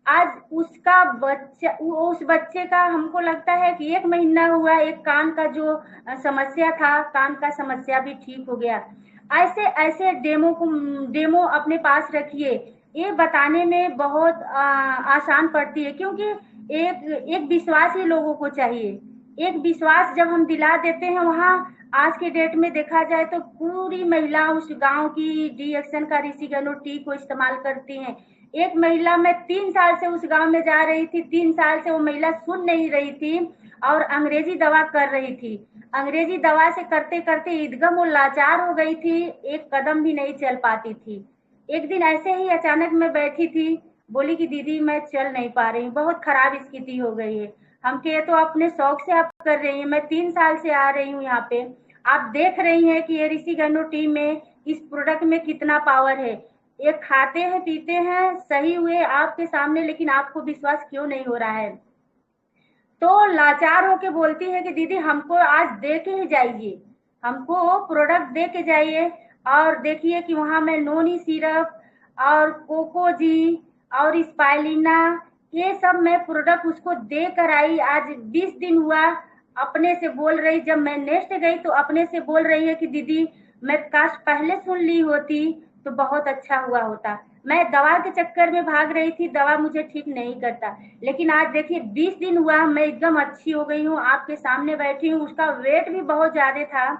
आज उसका बच्चा, उस बच्चे का हमको लगता है कि 1 महीना हुआ, एक कान का जो समस्या था, कान का समस्या भी ठीक हो गया। ऐसे ऐसे डेमो अपने पास रखिए, ये बताने में बहुत आसान पड़ती है, क्योंकि एक एक विश्वास ही लोगों को चाहिए। एक विश्वास जब हम दिला देते हैं वहाँ, आज के डेट में देखा जाए तो पूरी महिला उस गांव की डी एक्शन का ऋषिगणु टी को इस्तेमाल करती हैं। एक महिला, मैं 3 साल से उस गांव में जा रही थी, 3 साल से वो महिला सुन नहीं रही थी और अंग्रेजी दवा कर रही थी। अंग्रेजी दवा से करते करते एकदम वो लाचार हो गई थी, एक कदम भी नहीं चल पाती थी। एक दिन ऐसे ही अचानक मैं बैठी थी, बोली कि दीदी मैं चल नहीं पा रही हूँ, बहुत खराब स्थिति हो गई है। हम कहे तो अपने शौक से आप कर रही हैं, मैं 3 साल से आ रही हूँ यहाँ पे, आप देख रही हैं कि ये ऋषि गन्नो टी में, इस प्रोडक्ट में कितना पावर है। ये खाते हैं पीते हैं, सही हुए आपके सामने, लेकिन आपको विश्वास क्यों नहीं हो रहा है? तो लाचार होके बोलती है कि दीदी हमको आज दे के ही जाइए, हमको प्रोडक्ट दे के जाइए। और देखिए कि वहां मैं नोनी सिरप और कोकोजी और स्पाइलिना, ये सब मैं प्रोडक्ट उसको दे कर आई। आज 20 दिन हुआ, अपने से बोल रही, जब मैं नेक्स्ट गई तो अपने से बोल रही है कि दीदी मैं काश पहले सुन ली होती तो बहुत अच्छा हुआ होता। मैं दवा के चक्कर में भाग रही थी, दवा मुझे ठीक नहीं करता, लेकिन आज देखिए 20 दिन हुआ, मैं एकदम अच्छी हो गई हूँ, आपके सामने बैठी हूँ। उसका वेट भी बहुत ज्यादा था,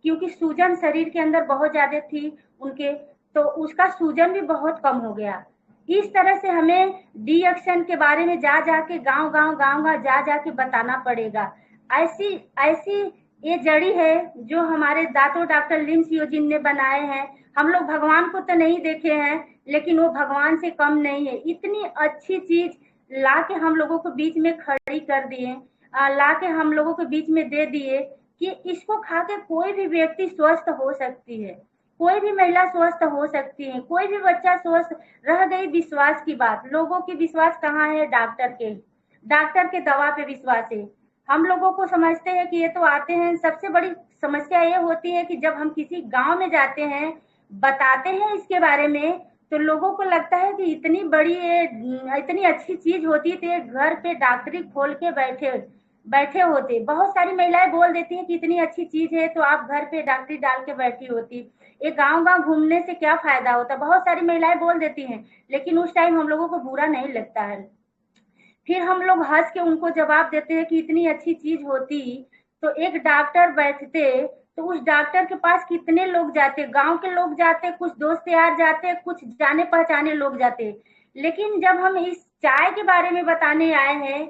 क्योंकि सूजन शरीर के अंदर बहुत ज्यादा थी उनके, तो उसका सूजन भी बहुत कम हो गया। इस तरह से हमें डी एक्शन के बारे में जा जाके गांव गांव जा जाके बताना पड़ेगा। ऐसी ऐसी ये जड़ी है जो हमारे दातो डॉक्टर लिन सियोजिन ने बनाए हैं। हम लोग भगवान को तो नहीं देखे हैं, लेकिन वो भगवान से कम नहीं है। इतनी अच्छी चीज ला के हम लोगों को बीच में खड़ी कर दिए, ला के हम लोगों के बीच में दे दिए कि इसको खा के कोई भी व्यक्ति स्वस्थ हो सकती है, कोई भी महिला स्वस्थ हो सकती है, कोई भी बच्चा स्वस्थ। रह गई विश्वास की बात, लोगों की विश्वास कहाँ है? डॉक्टर के दवा पे विश्वास है। हम लोगों को समझते हैं कि ये तो आते हैं, सबसे बड़ी समस्या ये होती है कि जब हम किसी गांव में जाते हैं, बताते हैं इसके बारे में, तो लोगों को लगता है कि इतनी बड़ी ये इतनी अच्छी चीज होती तो ये घर पे डॉक्टरी खोल के बैठे बैठे होते। बहुत सारी महिलाएं बोल देती हैं कि इतनी अच्छी चीज है तो आप घर पे डॉक्टरी डाल के बैठी होती, ये गांव गांव घूमने से क्या फायदा होता। बहुत सारी महिलाएं बोल देती हैं, लेकिन उस टाइम हम लोगों को बुरा नहीं लगता है। फिर हम लोग हंस के उनको जवाब देते हैं कि इतनी अच्छी चीज होती तो एक डॉक्टर बैठते, तो उस डॉक्टर के पास कितने लोग जाते, गांव के लोग जाते, कुछ दोस्त यार जाते, कुछ जाने पहचाने लोग जाते। लेकिन जब हम इस चाय के बारे में बताने आए हैं,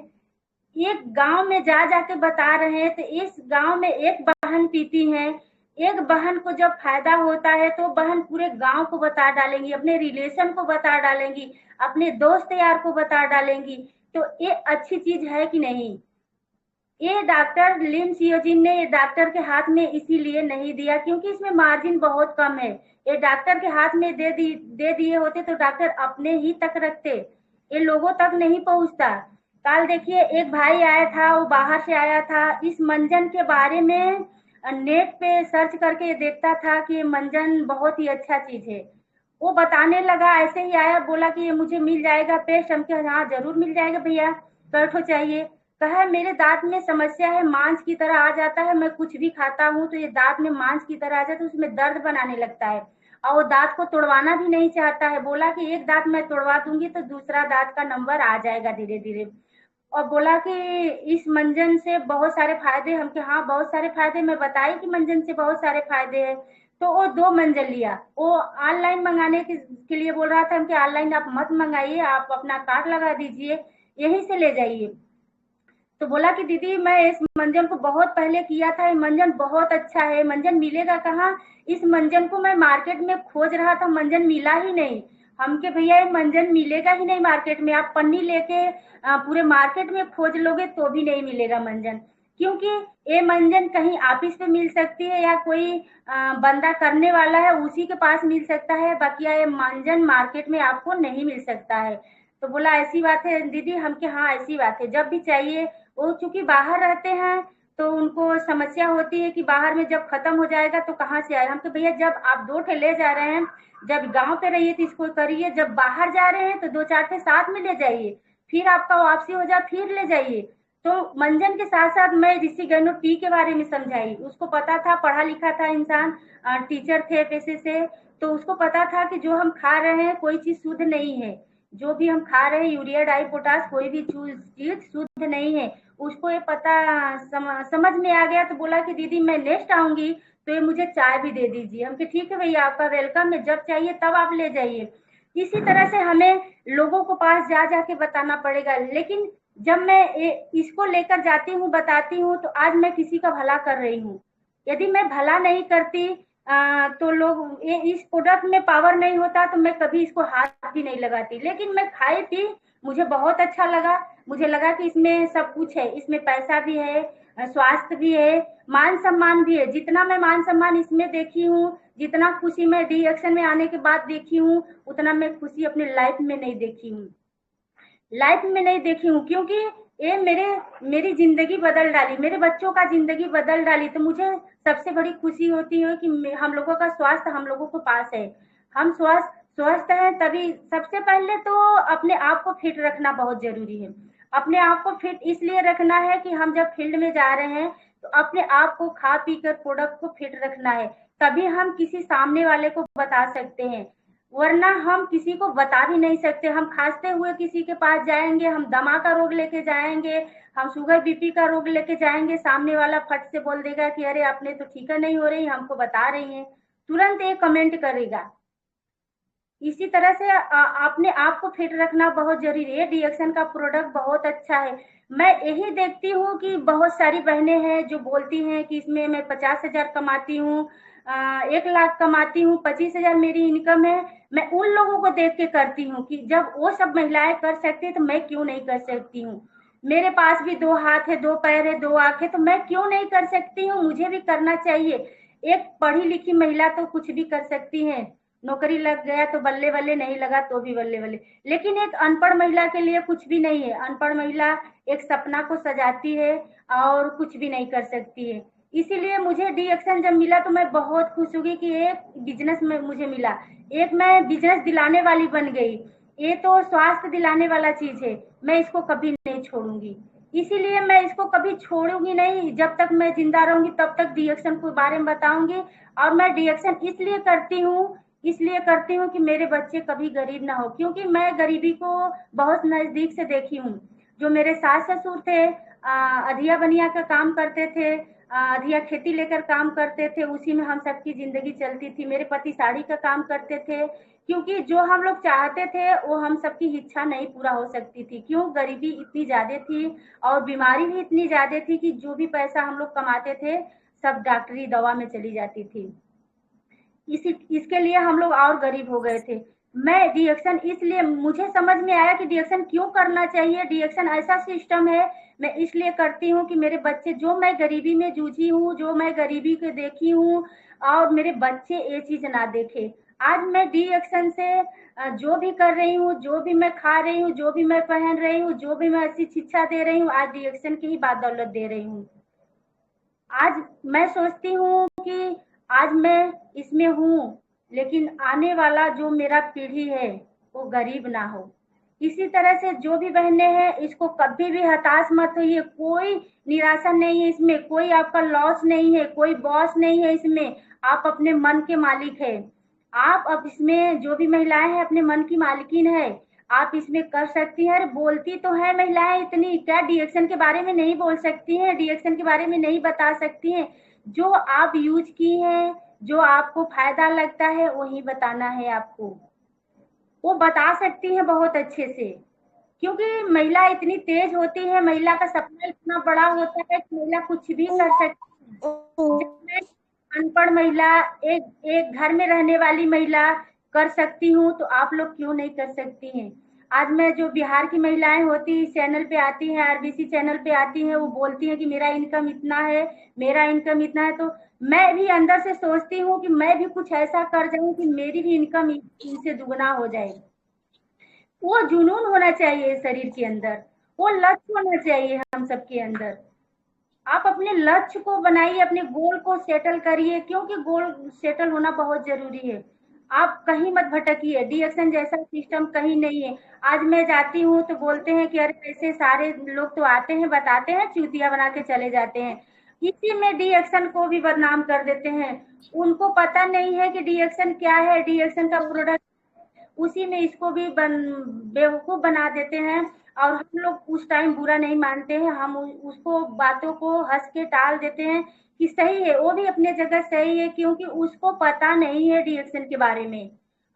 एक गांव में जा जाके बता रहे हैं, तो इस गांव में एक बहन पीती है, एक बहन को जब फायदा होता है तो बहन पूरे गांव को बता डालेंगी, अपने रिलेशन को बता डालेंगी, अपने दोस्त यार को बता डालेंगी। तो ये अच्छी चीज है कि नहीं। ये डॉक्टर लिन सियोजिन ने ये डॉक्टर के हाथ में इसीलिए नहीं दिया क्योंकि इसमें मार्जिन बहुत कम है। ये डॉक्टर के हाथ में दे दिए होते तो डॉक्टर अपने ही तक रखते, ये लोगों तक नहीं पहुंचता। कल देखिए एक भाई आया था, वो बाहर से आया था, इस मंजन के बारे में नेट पे सर्च करके देखता था कि ये मंजन बहुत ही अच्छा चीज है। वो बताने लगा, ऐसे ही आया, बोला कि ये मुझे मिल जाएगा पेस्ट। हम कहे हाँ जरूर मिल जाएगा भैया, बैठो चाहिए। कहा मेरे दांत में समस्या है, मांस की तरह आ जाता है, मैं कुछ भी खाता हूँ तो ये दांत में मांस की तरह आ जाता है, उसमें दर्द बनाने लगता है और वो दांत को तोड़वाना भी नहीं चाहता है। बोला कि एक दांत मैं तोड़वा दूंगी तो दूसरा दांत का नंबर आ जाएगा धीरे धीरे। और बोला कि इस मंजन से बहुत सारे फायदे, हम के हाँ बहुत सारे फायदे, मैं बताई कि मंजन से बहुत सारे फायदे हैं। तो वो 2 मंजन लिया, वो ऑनलाइन मंगाने के लिए बोल रहा था। हम कि ऑनलाइन आप मत मंगाइए, आप अपना कार्ड लगा दीजिए, यहीं से ले जाइए। तो बोला कि दीदी मैं इस मंजन को बहुत पहले किया था, ये मंजन बहुत अच्छा है, मंजन मिलेगा कहाँ। इस मंजन को मैं मार्केट में खोज रहा था, मंजन मिला ही नहीं। हम के भैया ये मंजन मिलेगा ही नहीं मार्केट में, आप पन्नी लेके पूरे मार्केट में खोज लोगे तो भी नहीं मिलेगा मंजन। क्योंकि ये मंजन कहीं ऑफिस पे मिल सकती है या कोई बंदा करने वाला है उसी के पास मिल सकता है, बाकी ये मंजन मार्केट में आपको नहीं मिल सकता है। तो बोला ऐसी बात है दीदी। हम के हाँ ऐसी बात है, जब भी चाहिए। वो चूंकि बाहर रहते हैं तो उनको समस्या होती है कि बाहर में जब खत्म हो जाएगा तो कहाँ से आए। हम तो भैया जब आप 2 ठे ले जा रहे हैं, जब गांव पे रहिए तो इसको करिए, जब बाहर जा रहे हैं तो 2-4 ठे साथ में ले जाइए, फिर आपका वापसी हो जाए फिर ले जाइए। तो मंजन के साथ साथ मैं ऋषि गैनो टी के बारे में समझाई, उसको पता था, पढ़ा लिखा था इंसान, टीचर थे पेशे से, तो उसको पता था कि जो हम खा रहे हैं कोई चीज शुद्ध नहीं है। जो भी हम खा रहे हैं यूरिया डाई पोटास कोई भी चीज शुद्ध नहीं है, उसको ये पता समझ में आ गया। तो बोला कि दीदी मैं नेक्स्ट आऊंगी तो ये मुझे चाय भी दे दीजिए। हम कि ठीक है भैया आपका वेलकम है, जब चाहिए तब आप ले जाइए। इसी तरह से हमें लोगों को पास जा जाके बताना पड़ेगा। लेकिन जब मैं इसको लेकर जाती हूँ बताती हूँ तो आज मैं किसी का भला कर रही हूँ। यदि मैं भला नहीं करती तो लोग ये इस प्रोडक्ट में पावर नहीं होता तो मैं कभी इसको हाथ भी नहीं लगाती। लेकिन मैं खाई पी, मुझे बहुत अच्छा लगा, मुझे लगा कि इसमें सब कुछ है, इसमें पैसा भी है, स्वास्थ्य भी है, मान सम्मान भी है। जितना मैं मान सम्मान इसमें देखी हूँ, जितना खुशी मैं डी एक्शन में आने के बाद देखी हूँ, उतना मैं खुशी अपने लाइफ में नहीं देखी हूँ, लाइफ में नहीं देखी हूँ। क्योंकि ये मेरी जिंदगी बदल डाली, मेरे बच्चों का जिंदगी बदल डाली। तो मुझे सबसे बड़ी खुशी होती है कि हम लोगों का स्वास्थ्य हम लोगों के पास है, हम स्वस्थ हैं। तभी सबसे पहले तो अपने आप को फिट रखना बहुत जरूरी है। अपने आप को फिट इसलिए रखना है कि हम जब फील्ड में जा रहे हैं तो अपने आप को खा पी कर प्रोडक्ट को फिट रखना है, तभी हम किसी सामने वाले को बता सकते हैं, वरना हम किसी को बता भी नहीं सकते। हम खांसते हुए किसी के पास जाएंगे, हम दमा का रोग लेके जाएंगे, हम शुगर बीपी का रोग लेके जाएंगे, सामने वाला फट से बोल देगा कि अरे आपने तो ठीक नहीं हो रही, हमको बता रही हैं, तुरंत एक कमेंट करेगा। इसी तरह से अपने आप को फिट रखना बहुत जरूरी है। डिएक्शन का प्रोडक्ट बहुत अच्छा है। मैं यही देखती हूँ कि बहुत सारी बहनें हैं जो बोलती हैं कि इसमें मैं 50,000 कमाती हूँ, 1 लाख कमाती हूँ, 25,000 मेरी इनकम है। मैं उन लोगों को देख के करती हूँ कि जब वो सब महिलाएं कर सकती है तो मैं क्यों नहीं कर सकती हूँ। मेरे पास भी 2 हाथ है, 2 पैर है, 2 आंख है, तो मैं क्यों नहीं कर सकती हूँ, मुझे भी करना चाहिए। एक पढ़ी लिखी महिला तो कुछ भी कर सकती है, नौकरी लग गया तो बल्ले बल्ले, नहीं लगा तो भी बल्ले बल्ले। लेकिन एक अनपढ़ महिला के लिए कुछ भी नहीं है। अनपढ़ महिला एक सपना को सजाती है और कुछ भी नहीं कर सकती है। इसीलिए मुझे डी एक्शन जब मिला तो मैं बहुत खुश हुई कि एक बिजनेस में मुझे मिला, एक मैं बिजनेस दिलाने वाली बन गई। ये तो स्वास्थ्य दिलाने वाला चीज है, मैं इसको कभी नहीं छोड़ूंगी। इसीलिए मैं इसको कभी छोड़ूंगी नहीं, जब तक मैं जिंदा रहूंगी तब तक डी एक्शन के बारे में बताऊंगी। और मैं डी एक्शन इसलिए करती हूँ कि मेरे बच्चे कभी गरीब ना हो, क्योंकि मैं गरीबी को बहुत नजदीक से देखी हूँ। जो मेरे सास ससुर थे, अधिया बनिया का काम करते थे, अधिया खेती लेकर काम करते थे, उसी में हम सबकी जिंदगी चलती थी। मेरे पति साड़ी का काम करते थे, क्योंकि जो हम लोग चाहते थे वो हम सबकी इच्छा नहीं पूरा हो सकती थी। क्यों? गरीबी इतनी ज्यादा थी और बीमारी भी इतनी ज्यादा थी कि जो भी पैसा हम लोग कमाते थे सब डॉक्टरी दवा में चली जाती थी। इसके लिए हम लोग और गरीब हो गए थे। मैं डिएक्शन इसलिए मुझे समझ में आया कि डिएक्शन क्यों करना चाहिए। डिएक्शन ऐसा सिस्टम है, मैं इसलिए करती हूँ कि मेरे बच्चे, जो मैं गरीबी में जूझी हूँ, जो मैं गरीबी को देखी हूँ, और मेरे बच्चे ये चीज ना देखे। आज मैं डिएक्शन से जो भी कर रही हूँ, जो भी मैं खा रही हूँ, जो भी मैं पहन रही हूँ, जो भी मैं अच्छी शिक्षा दे रही हूँ, आज डिएक्शन की ही बदौलत दे रही हूँ। आज मैं सोचती हूँ कि आज मैं इसमें हूँ, लेकिन आने वाला जो मेरा पीढ़ी है वो गरीब ना हो। इसी तरह से जो भी बहनें हैं, इसको कभी भी हताश मत होइए। कोई निराशा नहीं है इसमें, कोई आपका लॉस नहीं है, कोई बॉस नहीं है इसमें। आप अपने मन के मालिक है। आप अब इसमें जो भी महिलाएं हैं अपने मन की मालकिन है। आप इसमें कर सकती हैं। अरे बोलती तो है महिलाएं इतनी, क्या डिएक्शन के बारे में नहीं बोल सकती हैं? डिएक्शन के बारे में नहीं बता सकती हैं? जो आप यूज की हैं, जो आपको फायदा लगता है वही बताना है आपको। वो बता सकती हैं बहुत अच्छे से, क्योंकि महिला इतनी तेज होती है, महिला का सपना इतना बड़ा होता है कि महिला कुछ भी कर सकती है। जब मैं अनपढ़ महिला, एक एक घर में रहने वाली महिला कर सकती हूँ, तो आप लोग क्यों नहीं कर सकती हैं? आज मैं जो बिहार की महिलाएं होती चैनल पे आती हैं, आरबीसी चैनल पे आती हैं, वो बोलती हैं कि मेरा इनकम इतना है, मेरा इनकम इतना है, तो मैं भी अंदर से सोचती हूँ कि मैं भी कुछ ऐसा कर जाऊं कि मेरी भी इनकम इनसे दुगना हो जाए। वो जुनून होना चाहिए शरीर के अंदर, वो लक्ष्य होना चाहिए हम सबके अंदर। आप अपने लक्ष्य को बनाइए, अपने गोल को सेटल करिए, क्योंकि गोल सेटल होना बहुत जरूरी है। आप कहीं मत भटकिए, डीएक्शन जैसा सिस्टम कहीं नहीं है। आज मैं जाती हूँ तो बोलते हैं कि अरे ऐसे सारे लोग तो आते हैं बताते हैं, चूतिया बना के चले जाते हैं। इसी में डीएक्शन को भी बदनाम कर देते हैं। उनको पता नहीं है कि डीएक्शन क्या है, डीएक्शन का प्रोडक्ट, उसी में इसको भी बेवकूफ बना देते हैं। और हम लोग उस टाइम बुरा नहीं मानते हैं, हम उसको बातों को हंस के टाल देते हैं कि सही है, वो भी अपने जगह सही है, क्योंकि उसको पता नहीं है डिएक्शन के बारे में।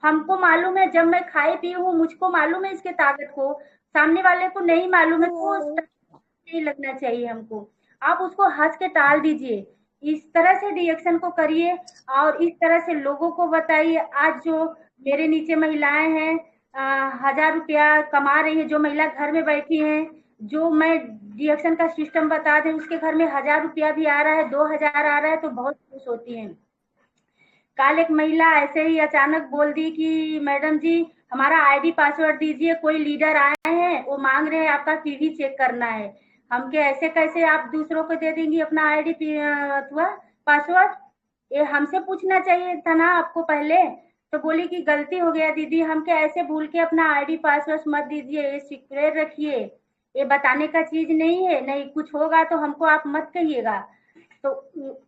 हमको मालूम है, जब मैं खाई पी हूँ मुझको मालूम है इसके ताकत को, सामने वाले को नहीं मालूम है, तो नहीं लगना चाहिए हमको। आप उसको हंस के टाल दीजिए, इस तरह से रिएक्शन को करिए और इस तरह से लोगों को बताइए। आज जो मेरे नीचे महिलाएं हैं, 1000 रुपया कमा रही है, जो महिला घर में बैठी हैं, जो मैं रिएक्शन का सिस्टम बता दें, उसके घर में 1000 रुपया भी आ रहा है, 2000 आ रहा है, तो बहुत खुश होती हैं। कल एक महिला ऐसे ही अचानक बोल दी कि मैडम जी हमारा आईडी पासवर्ड दीजिए, कोई लीडर आए हैं वो मांग रहे हैं आपका पीवी चेक करना है। हम के ऐसे कैसे आप दूसरों को दे देंगी अपना आईडी अथवा पासवर्ड? ये हमसे पूछना चाहिए था ना आपको पहले। तो बोली कि गलती हो गया दीदी, हम के ऐसे भूल के अपना आईडी पासवर्ड मत दीजिए, ये सिक्योर रखिए, ये बताने का चीज नहीं है, नहीं कुछ होगा तो हमको आप मत कहिएगा। तो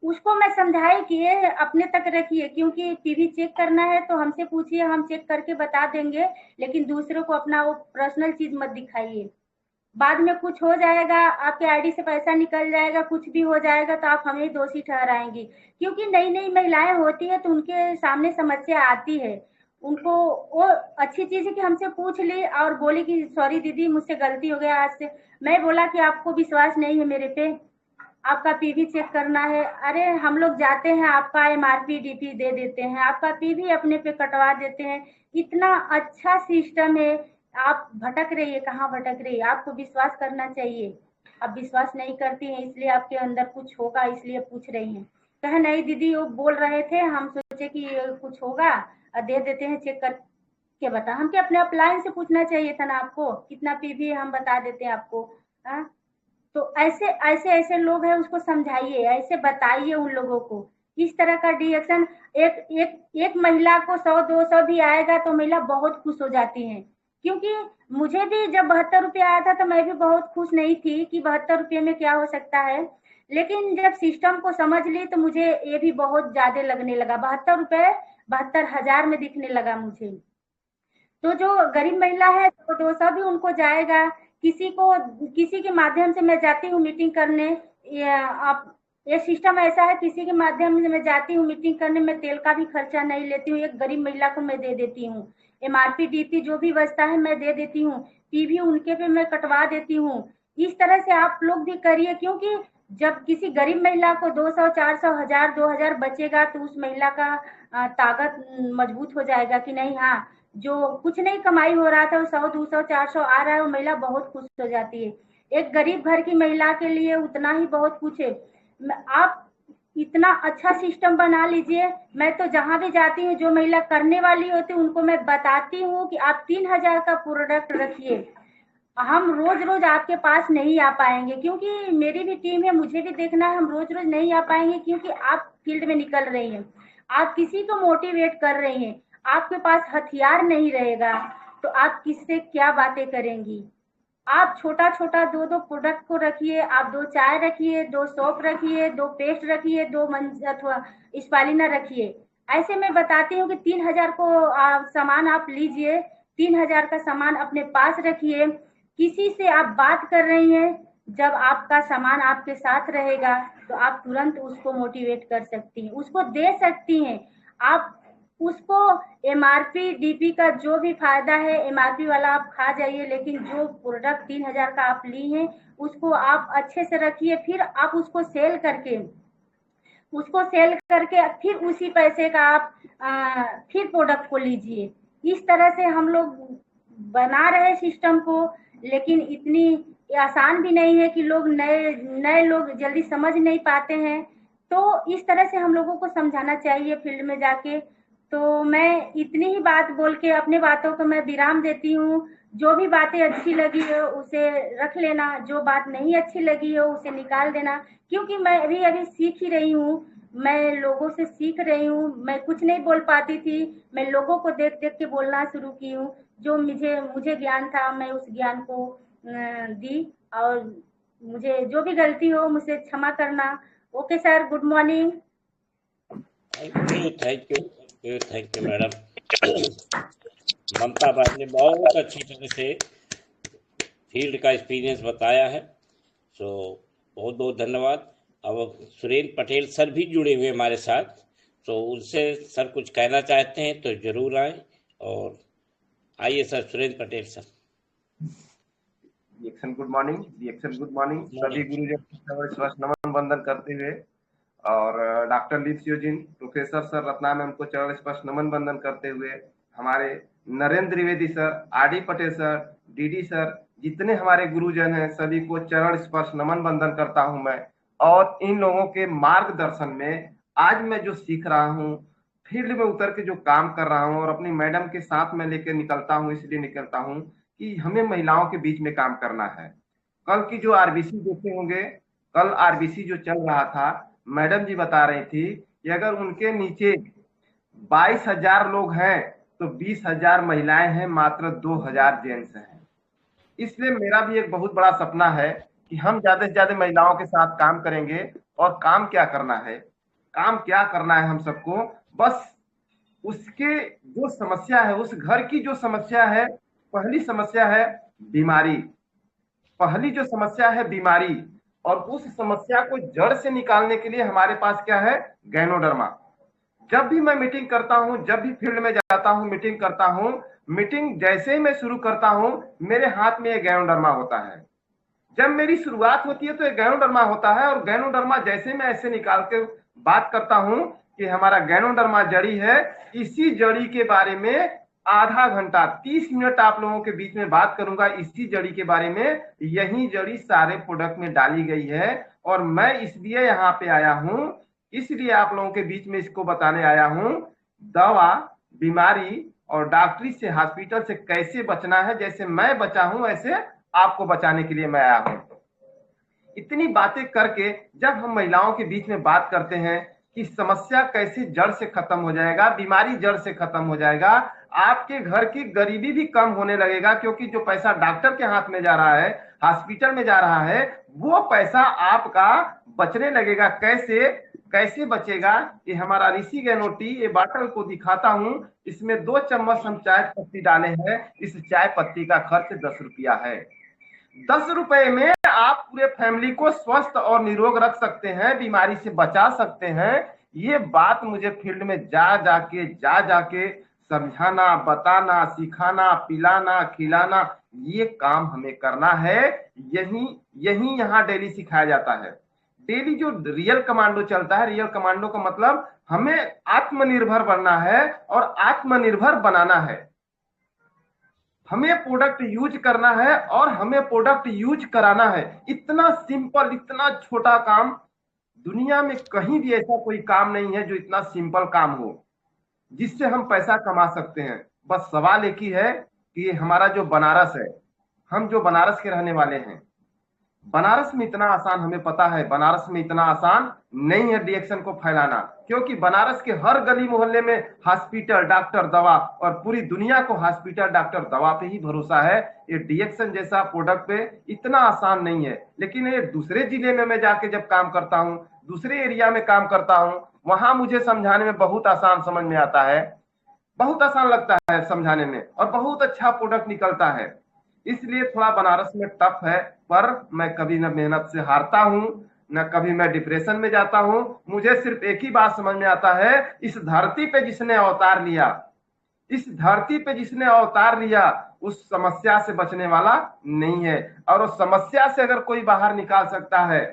उसको मैं समझाई कि ये अपने तक रखिए, क्योंकि टीवी चेक करना है तो हमसे पूछिए, हम चेक करके बता देंगे, लेकिन दूसरों को अपना वो पर्सनल चीज मत दिखाइए। बाद में कुछ हो जाएगा, आपके आईडी से पैसा निकल जाएगा, कुछ भी हो जाएगा तो आप हमें दोषी ठहराएंगी। क्योंकि नई नई महिलाएं होती है तो उनके सामने समस्या आती है। उनको वो अच्छी चीज है कि हमसे पूछ ली और बोली कि सॉरी दीदी मुझसे गलती हो गया आज से। मैं बोला कि आपको विश्वास नहीं है मेरे पे, आपका पीवी चेक करना है। अरे हम लोग जाते हैं, आपका एमआरपी डीपी दे देते हैं, आपका पीवी अपने पे कटवा देते हैं। इतना अच्छा सिस्टम है। आप भटक रही है, कहाँ भटक रही है? आपको विश्वास करना चाहिए। आप विश्वास नहीं करती हैं, इसलिए आपके अंदर कुछ होगा, इसलिए पूछ रही हैं। कहे नहीं दीदी वो बोल रहे थे, हम सोचे कि कुछ होगा, दे देते हैं चेक करके बता। हम क्या अपने अपलाइन से पूछना चाहिए था ना आपको, कितना पीवी हम बता देते हैं आपको। हाँ, तो ऐसे ऐसे ऐसे लोग हैं, उसको समझाइए, ऐसे बताइए उन लोगों को। इस तरह का डिएक्शन, एक एक एक महिला को 100-200 भी आएगा तो महिला बहुत खुश हो जाती है। क्योंकि मुझे भी जब 72 रुपये आया था तो मैं भी बहुत खुश नहीं थी कि 72 रुपये में क्या हो सकता है। लेकिन जब सिस्टम को समझ ली तो मुझे ये भी बहुत ज्यादा लगने लगा। 72 रुपये 72,000 में दिखने लगा मुझे। तो जो गरीब महिला है तो 200 भी उनको जाएगा। किसी को, किसी के माध्यम से मैं जाती हूँ मीटिंग करने, ये आप, ये सिस्टम ऐसा है, किसी के माध्यम से मैं जाती हूँ मीटिंग करने, मैं तेल का भी खर्चा नहीं लेती हूँ, एक गरीब महिला को मैं दे देती हूँ। एमआरपी डीपी जो भी बचता है मैं दे देती हूँ, पीवी उनके पे मैं कटवा देती हूँ। इस तरह से आप लोग भी करिए, क्योंकि जब किसी गरीब महिला को 200 400 हजार 2000 बचेगा तो उस महिला का ताकत मजबूत हो जाएगा कि नहीं, हाँ, जो कुछ नहीं कमाई हो रहा था वो 100 200 400 आ रहा है, वो महिला बहुत खुश हो जाती है। एक गरीब घर की महिला के लिए उतना ही बहुत कुछ है। आप इतना अच्छा सिस्टम बना लीजिए। मैं तो जहां भी जाती हूँ, जो महिला करने वाली होती है उनको मैं बताती हूँ कि आप 3,000 का प्रोडक्ट रखिए। हम रोज रोज आपके पास नहीं आ पाएंगे, क्योंकि मेरी भी टीम है, मुझे भी देखना है, हम रोज रोज नहीं आ पाएंगे, क्योंकि आप फील्ड में निकल रही हैं, आप किसी को मोटिवेट कर रही हैं, आपके पास हथियार नहीं रहेगा तो आप किससे क्या बातें करेंगी। आप छोटा छोटा दो दो प्रोडक्ट को रखिए, आप दो चाय रखिए, दो सोप रखिए, दो पेस्ट रखिए, दो अथवा स्पालिना रखिए। ऐसे मैं बताती हूँ कि 3,000 को सामान आप लीजिए, 3,000 का सामान अपने पास रखिए। किसी से आप बात कर रही हैं, जब आपका सामान आपके साथ रहेगा तो आप तुरंत उसको मोटिवेट कर सकती हैं, उसको दे सकती हैं। आप उसको एमआरपी डीपी का जो भी फायदा है एमआरपी वाला आप खा जाइए, लेकिन जो प्रोडक्ट 3,000 का आप ली हैं उसको आप अच्छे से रखिए, फिर आप उसको सेल करके फिर उसी पैसे का आप फिर प्रोडक्ट को लीजिए। इस तरह से हम लोग बना रहे सिस्टम को, लेकिन इतनी आसान भी नहीं है कि लोग नए नए लोग जल्दी समझ नहीं पाते हैं। तो इस तरह से हम लोगों को समझाना चाहिए फील्ड में जाके। तो मैं इतनी ही बात बोल के अपने बातों को मैं विराम देती हूँ। जो भी बातें अच्छी लगी हो उसे रख लेना, जो बात नहीं अच्छी लगी हो उसे निकाल देना, क्योंकि मैं अभी अभी सीख ही रही हूँ। मैं लोगों से सीख रही हूँ, मैं कुछ नहीं बोल पाती थी, मैं लोगों को देख देख के बोलना शुरू की हूँ। जो मुझे मुझे ज्ञान था मैं उस ज्ञान को दी, और मुझे जो भी गलती हो मुझसे क्षमा करना। Okay sir, good morning. Thank you thank you thank you madam. Mamta भाई ने बहुत अच्छी तरह से फील्ड का एक्सपीरियंस बताया है। सो बहुत बहुत धन्यवाद। अब सुरेंद्र पटेल सर भी जुड़े हुए हमारे साथ, तो उनसे सर कुछ कहना चाहते हैं तो जरूर आए। और आइए sir, Surendra Patel sir. Good morning सभी गुरुजन स्वस्थ नमन वंदन करते हुए, और डॉक्टर लिप्सियोजिन प्रोफेसर सर रत्नानंद को चरण स्पर्श नमन वंदन करते हुए, हमारे Narendra Dwivedi sir, RD Patel sir, DD sir, जितने हमारे गुरुजन हैं सभी को चरण स्पर्श नमन वंदन करता हूं मैं। और इन लोगों के मार्गदर्शन में आज मैं जो सीख रहा हूं, फील्ड में उतर के जो काम कर रहा हूं और अपनी मैडम के साथ में लेकर निकलता हूं, इसलिए निकलता हूं कि हमें महिलाओं के बीच में काम करना है। कल की जो आरबीसी देखे होंगे, कल आरबीसी जो चल रहा था, मैडम जी बता रही थी कि अगर उनके नीचे 22,000 लोग हैं तो 20,000 महिलाएं हैं, मात्र 2,000 जेंट्स हैं। इसलिए मेरा भी एक बहुत बड़ा सपना है कि हम ज्यादा से ज्यादा महिलाओं के साथ काम करेंगे। और काम क्या करना है, काम क्या करना है हम सबको, बस उसके जो समस्या है, उस घर की जो समस्या है, पहली समस्या है बीमारी। पहली जो समस्या है बीमारी, और उस समस्या को जड़ से निकालने के लिए हमारे पास क्या है, गैनोडर्मा। जब भी मैं मीटिंग करता हूं, जब भी फील्ड में जाता हूं, मीटिंग करता हूं, मीटिंग जैसे ही मैं शुरू करता हूं, मेरे हाथ में एक गैनोडर्मा होता है। जब मेरी शुरुआत होती है तो एक गैनोडर्मा होता है, और गैनोडर्मा जैसे मैं ऐसे निकाल के बात करता हूं कि हमारा गैनोडर्मा जड़ी है, इसी जड़ी के बारे में आधा घंटा 30 मिनट आप लोगों के बीच में बात करूंगा। इसी जड़ी के बारे में, यही जड़ी सारे प्रोडक्ट में डाली गई है, और मैं इसलिए यहाँ पे आया हूं, इसलिए आप लोगों के बीच में इसको बताने आया हूं। दवा, बीमारी और डॉक्टरी से, हॉस्पिटल से कैसे बचना है, जैसे मैं बचा हूं ऐसे आपको बचाने के लिए मैं आया हूं। इतनी बातें करके जब हम महिलाओं के बीच में बात करते हैं कि समस्या कैसे जड़ से खत्म हो जाएगा, बीमारी जड़ से खत्म हो जाएगा, आपके घर की गरीबी भी कम होने लगेगा, क्योंकि जो पैसा डॉक्टर के हाथ में जा रहा है, हॉस्पिटल में जा रहा है, वो पैसा आपका बचने लगेगा। कैसे कैसे बचेगा? ये हमारा ऋषि गैनो टी, ये बाटल को दिखाता हूं, इसमें 2 चम्मच हम चाय पत्ती डाले हैं। इस चाय पत्ती का खर्च 10 रुपया है। 10 रुपए में आप पूरे फैमिली को स्वस्थ और निरोग रख सकते हैं, बीमारी से बचा सकते हैं। ये बात मुझे फील्ड में जा जाके समझाना, बताना, सिखाना, पिलाना, खिलाना, ये काम हमें करना है। यही यही यहाँ डेली सिखाया जाता है। डेली जो रियल कमांडो चलता है, रियल कमांडो का मतलब हमें आत्मनिर्भर बनना है और आत्मनिर्भर बनाना है। हमें प्रोडक्ट यूज करना है और हमें प्रोडक्ट यूज कराना है। इतना सिंपल, इतना छोटा काम, दुनिया में कहीं भी ऐसा कोई काम नहीं है जो इतना सिंपल काम हो जिससे हम पैसा कमा सकते हैं। बस सवाल एक ही है कि ये हमारा जो बनारस है, हम जो बनारस के रहने वाले हैं, बनारस में इतना आसान, हमें पता है बनारस में इतना आसान नहीं है डीएक्शन को फैलाना, क्योंकि बनारस के हर गली मोहल्ले में हॉस्पिटल, डॉक्टर, दवा, और पूरी दुनिया को हॉस्पिटल, डॉक्टर, दवा पे ही भरोसा है। ये डीएक्शन जैसा प्रोडक्ट पे इतना आसान नहीं है। लेकिन ये दूसरे जिले में मैं जाके जब काम करता हूँ, दूसरे एरिया में काम करता हूँ, वहां मुझे समझाने में बहुत आसान समझ में आता है, बहुत आसान लगता है समझाने में, और बहुत अच्छा प्रोडक्ट निकलता है। इसलिए थोड़ा बनारस में टफ है, पर मैं कभी न मेहनत से हारता हूं, न कभी मैं डिप्रेशन में जाता हूं। मुझे सिर्फ एक ही बात समझ में आता है, इस धरती पे जिसने अवतार लिया, इस धरती पे जिसने अवतार लिया, उस समस्या से बचने वाला नहीं है। और उस समस्या से अगर कोई बाहर निकाल सकता है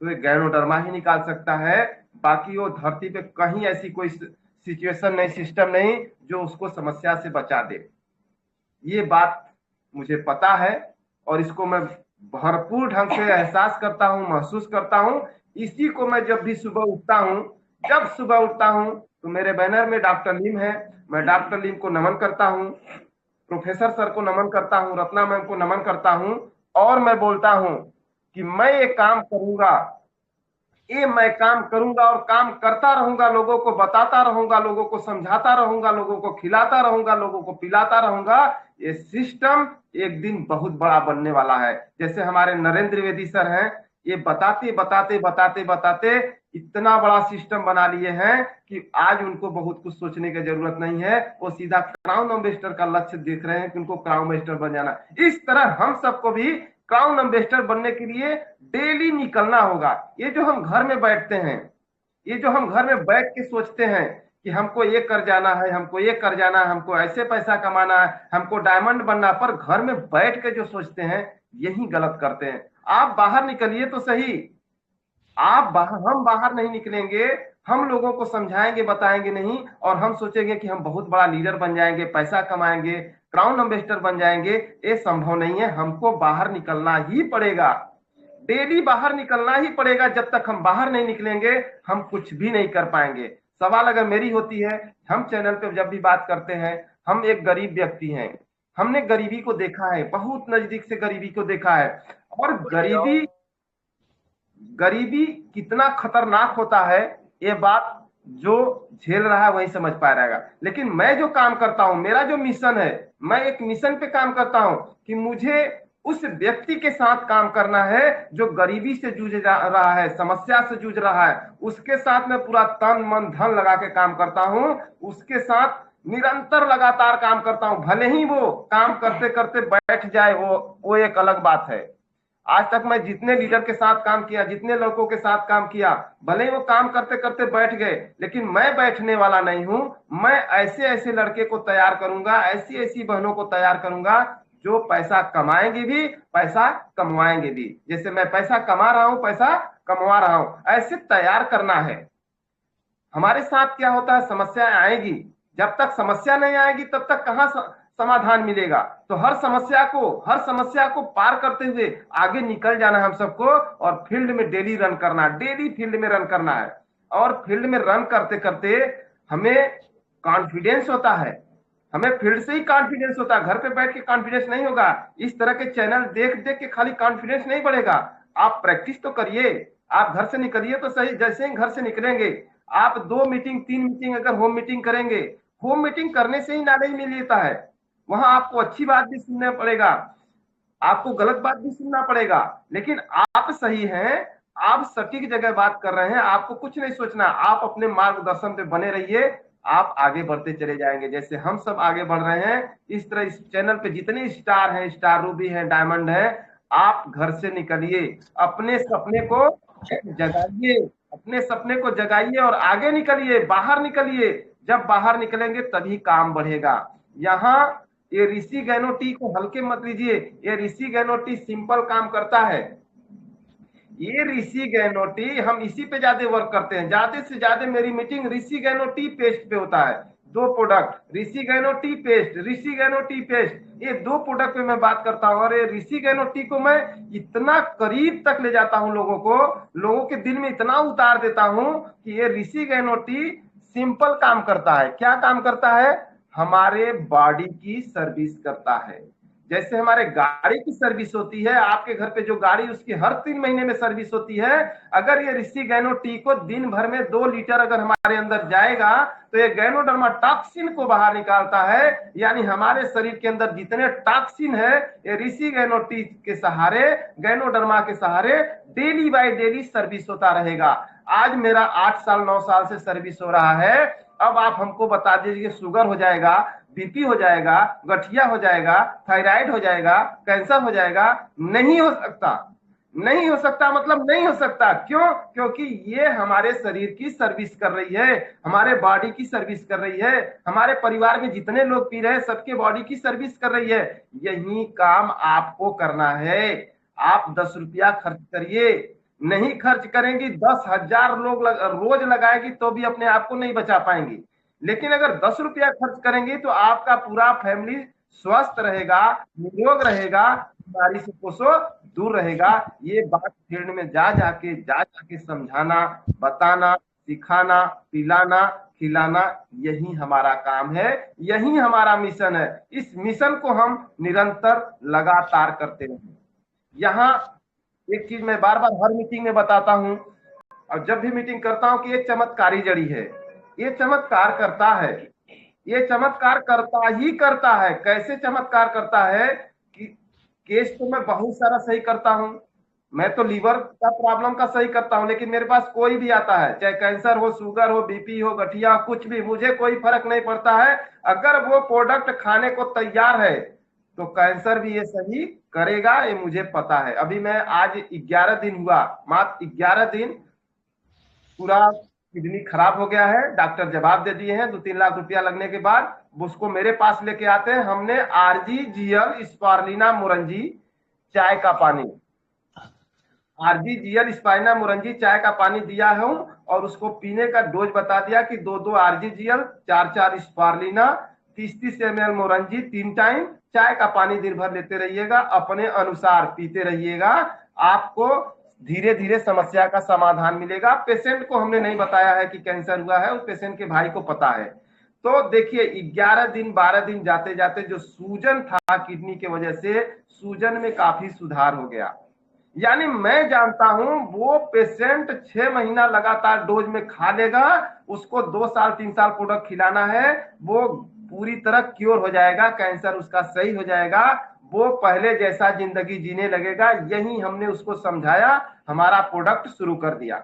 तो ये गैनोडर्मा ही निकाल सकता है। बाकी वो धरती पे कहीं ऐसी कोई सिचुएशन नहीं, सिस्टम नहीं जो उसको समस्या से बचा दे। ये बात मुझे पता है और इसको मैं भरपूर ढंग से एहसास करता हूँ, महसूस करता हूँ। इसी को मैं जब भी सुबह उठता हूँ, जब सुबह उठता हूँ तो मेरे बैनर में डॉक्टर लीम है, मैं डॉक्टर लीम को नमन करता हूँ, प्रोफेसर सर को नमन करता हूँ, रत्ना मैम को नमन करता हूँ, और मैं बोलता हूँ कि मैं ये काम करूंगा, ये मैं काम करूंगा और काम करता रहूंगा, लोगों को बताता रहूंगा, लोगों को समझाता रहूंगा, लोगों को खिलाता रहूंगा, लोगों को पिलाता रहूंगा। ये सिस्टम एक दिन बहुत बड़ा बनने वाला है। जैसे हमारे नरेंद्र द्विवेदी सर हैं, ये बताते बताते बताते बताते इतना बड़ा सिस्टम बना लिए हैं कि आज उनको बहुत कुछ सोचने की जरूरत नहीं है। वो सीधा क्राउन एम्बेसडर का लक्ष्य देख रहे हैं कि उनको क्राउन एम्बेसडर बन जाना। इस तरह हम सबको भी क्राउन एम्बेसडर बनने के लिए डेली निकलना होगा। ये जो हम घर में बैठते हैं, ये जो हम घर में बैठ के सोचते हैं कि हमको ये कर जाना है, हमको ये कर जाना है, हमको ऐसे पैसा कमाना है, हमको डायमंड बनना, पर घर में बैठ के जो सोचते हैं यही गलत करते हैं। आप बाहर निकलिए तो सही, आप बाहर, हम बाहर नहीं निकलेंगे, हम लोगों को समझाएंगे, बताएंगे नहीं, और हम सोचेंगे कि हम बहुत बड़ा लीडर बन जाएंगे, पैसा कमाएंगे, क्राउन एम्बेसडर बन जाएंगे, ये संभव नहीं है। हमको बाहर निकलना ही पड़ेगा, डेली बाहर निकलना ही पड़ेगा। जब तक हम बाहर नहीं निकलेंगे हम कुछ भी नहीं कर पाएंगे। सवाल अगर मेरी होती है, हम चैनल पे जब भी बात करते हैं, हम एक गरीब व्यक्ति हैं, हमने गरीबी को देखा है, बहुत नजदीक से गरीबी को देखा है, और गरीबी गरीबी कितना खतरनाक होता है ये बात जो झेल रहा है वही समझ पा रहेगा। लेकिन मैं जो काम करता हूं, मेरा जो मिशन है, मैं एक मिशन पे काम करता हूं कि मुझे उस व्यक्ति के साथ काम करना है जो गरीबी से जूझ रहा है, समस्या से जूझ रहा है, उसके साथ मैं पूरा तन मन धन लगा के काम करता हूं, उसके साथ निरंतर लगातार काम करता हूं। भले ही वो काम करते करते बैठ जाए, वो एक अलग बात है। आज तक मैं जितने लीडर के साथ काम किया, जितने लड़कों के साथ काम किया, भले ही वो काम करते करते बैठ गए, लेकिन मैं बैठने वाला नहीं हूं। मैं ऐसे ऐसे लड़के को तैयार करूंगा, ऐसी ऐसी बहनों को तैयार करूंगा जो पैसा कमाएंगे भी, पैसा कमवाएंगे भी। जैसे मैं पैसा कमा रहा हूं, पैसा कमवा रहा हूं, ऐसे तैयार करना है। हमारे साथ क्या होता है, समस्याएं आएगी, जब तक समस्या नहीं आएगी तब तक कहां समाधान मिलेगा। तो हर समस्या को पार करते हुए आगे निकल जाना है हम सबको, और फील्ड में डेली रन करना, डेली फील्ड में रन करना है। और फील्ड में रन करते करते हमें कॉन्फिडेंस होता है, हमें फील्ड से ही कॉन्फिडेंस होता है, घर पे बैठ के कॉन्फिडेंस नहीं होगा। इस तरह के चैनल देख देख के खाली कॉन्फिडेंस नहीं बढ़ेगा, आप प्रैक्टिस तो करिए। आप घर से निकलिए तो सही, जैसे ही घर से निकलेंगे आप 2 मीटिंग 3 मीटिंग अगर होम मीटिंग करेंगे, होम मीटिंग करने से ही नॉलेज मिल लेता है। वहां आपको अच्छी बात भी सुनना पड़ेगा, आपको गलत बात भी सुनना पड़ेगा, लेकिन आप सही हैं, आप सटीक जगह बात कर रहे हैं, आपको कुछ नहीं सोचना, आप अपने मार्गदर्शन पे बने रहिए, आप आगे बढ़ते चले जाएंगे। जैसे हम सब आगे बढ़ रहे हैं, इस तरह इस चैनल पे जितने स्टार हैं, स्टार रूबी हैं, डायमंड है, आप घर से निकलिए, अपने सपने को जगाइए, अपने सपने को जगाइए और आगे निकलिए, बाहर निकलिए। जब बाहर निकलेंगे तभी काम बढ़ेगा। यहाँ ये ऋषि गैनो टी को हल्के मत लीजिए, ये ऋषि गैनो टी सिंपल काम करता है। ये ऋषि गैनो टी हम इसी पे ज्यादा वर्क करते हैं, ज्यादा से ज्यादा मेरी मीटिंग ऋषि गैनो टी पेस्ट पे होता है। 2 प्रोडक्ट ऋषि गैनो टी पेस्ट, ऋषि गैनो टी पेस्ट, ये 2 प्रोडक्ट पे मैं बात करता हूँ। और ये ऋषि गैनो टी को मैं इतना करीब तक ले जाता हूँ, लोगों के दिल में इतना उतार देता हूँ कि ये ऋषि गैनो टी सिंपल काम करता है। क्या काम करता है? हमारे बॉडी की सर्विस करता है। जैसे हमारे गाड़ी की सर्विस होती है, आपके घर पे जो गाड़ी उसकी हर 3 महीने में सर्विस होती है, अगर ये ऋषि गैनो टी को दिन भर में 2 लीटर अगर हमारे अंदर जाएगा तो ये गैनोडर्मा टॉक्सिन को बाहर निकालता है। यानी हमारे शरीर के अंदर जितने टॉक्सिन है, ये ऋषि गैनो टी के सहारे, गैनोडर्मा के सहारे डेली बाय डेली सर्विस होता रहेगा। आज मेरा 8 साल 9 साल से सर्विस हो रहा है। अब आप हमको बता दीजिए, शुगर हो जाएगा, बीपी हो जाएगा, गठिया हो जाएगा, थायराइड हो जाएगा, कैंसर हो जाएगा? नहीं हो सकता, नहीं हो सकता, मतलब नहीं हो सकता। क्यों? क्योंकि ये हमारे शरीर की सर्विस कर रही है, हमारे बॉडी की सर्विस कर रही है, हमारे परिवार में जितने लोग पी रहे हैं सबके बॉडी की सर्विस कर रही है। यही काम आपको करना है। आप 10 रुपया खर्च करिए, नहीं खर्च करेंगी 10,000 लोग रोज लगाएगी तो भी अपने आप को नहीं बचा पाएंगी। लेकिन अगर 10 रुपया खर्च करेंगी तो आपका पूरा फैमिली स्वस्थ रहेगा, निरोग रहेगा, बीमारी से कोसों दूर रहेगा। ये बात फील्ड में जा जाके समझाना, बताना, सिखाना, पिलाना, खिलाना, यही हमारा काम है, यही हमारा मिशन है। इस मिशन को हम निरंतर लगातार करते रहें। यहाँ एक चीज मैं बार बार हर मीटिंग में बताता हूं और जब भी मीटिंग करता हूं कि ये चमत्कारी जड़ी है, ये चमत्कार करता है, ये चमत्कार करता ही करता है। कैसे चमत्कार करता है कि केस तो मैं बहुत सारा सही करता हूं, मैं तो लीवर का प्रॉब्लम का सही करता हूं, लेकिन मेरे पास कोई भी आता है, चाहे कैंसर हो, शुगर हो, बीपी हो, गठिया, कुछ भी, मुझे कोई फर्क नहीं पड़ता है। अगर वो प्रोडक्ट खाने को तैयार है तो कैंसर भी ये सही करेगा, ये मुझे पता है। अभी मैं आज 11 दिन हुआ, मात्र 11 दिन, पूरा किडनी खराब हो गया है, डॉक्टर जवाब दे दिए हैं। 2-3 लाख रुपया लगने के बाद उसको मेरे पास लेके आते हैं। हमने RGGL स्पारुलिना मुरंजी चाय का पानी, RGGL स्पारुलिना मुरंजी चाय का पानी दिया हूं और उसको पीने का डोज बता दिया कि 2-2 RGGL, 4-4 स्पारुलिना, 30-30 ml मुरंजी 3 टाइम चाय का पानी दिन भर लेते रहिएगा, अपने अनुसार पीते रहिएगा, आपको धीरे धीरे समस्या का समाधान मिलेगा। पेशेंट को हमने नहीं बताया है कि कैंसर हुआ है, उस पेशेंट के भाई को पता है। तो देखिए 11 दिन 12 दिन जाते जाते जो सूजन था किडनी के वजह से, सूजन में काफी सुधार हो गया। यानी मैं जानता हूं वो पेशेंट 6 महीना लगातार डोज में खा लेगा, उसको 2 साल 3 साल प्रोडक्ट खिलाना है, वो पूरी तरह क्योर हो जाएगा, कैंसर उसका सही हो जाएगा, वो पहले जैसा जिंदगी जीने लगेगा। यही हमने उसको समझाया, हमारा प्रोडक्ट शुरू कर दिया।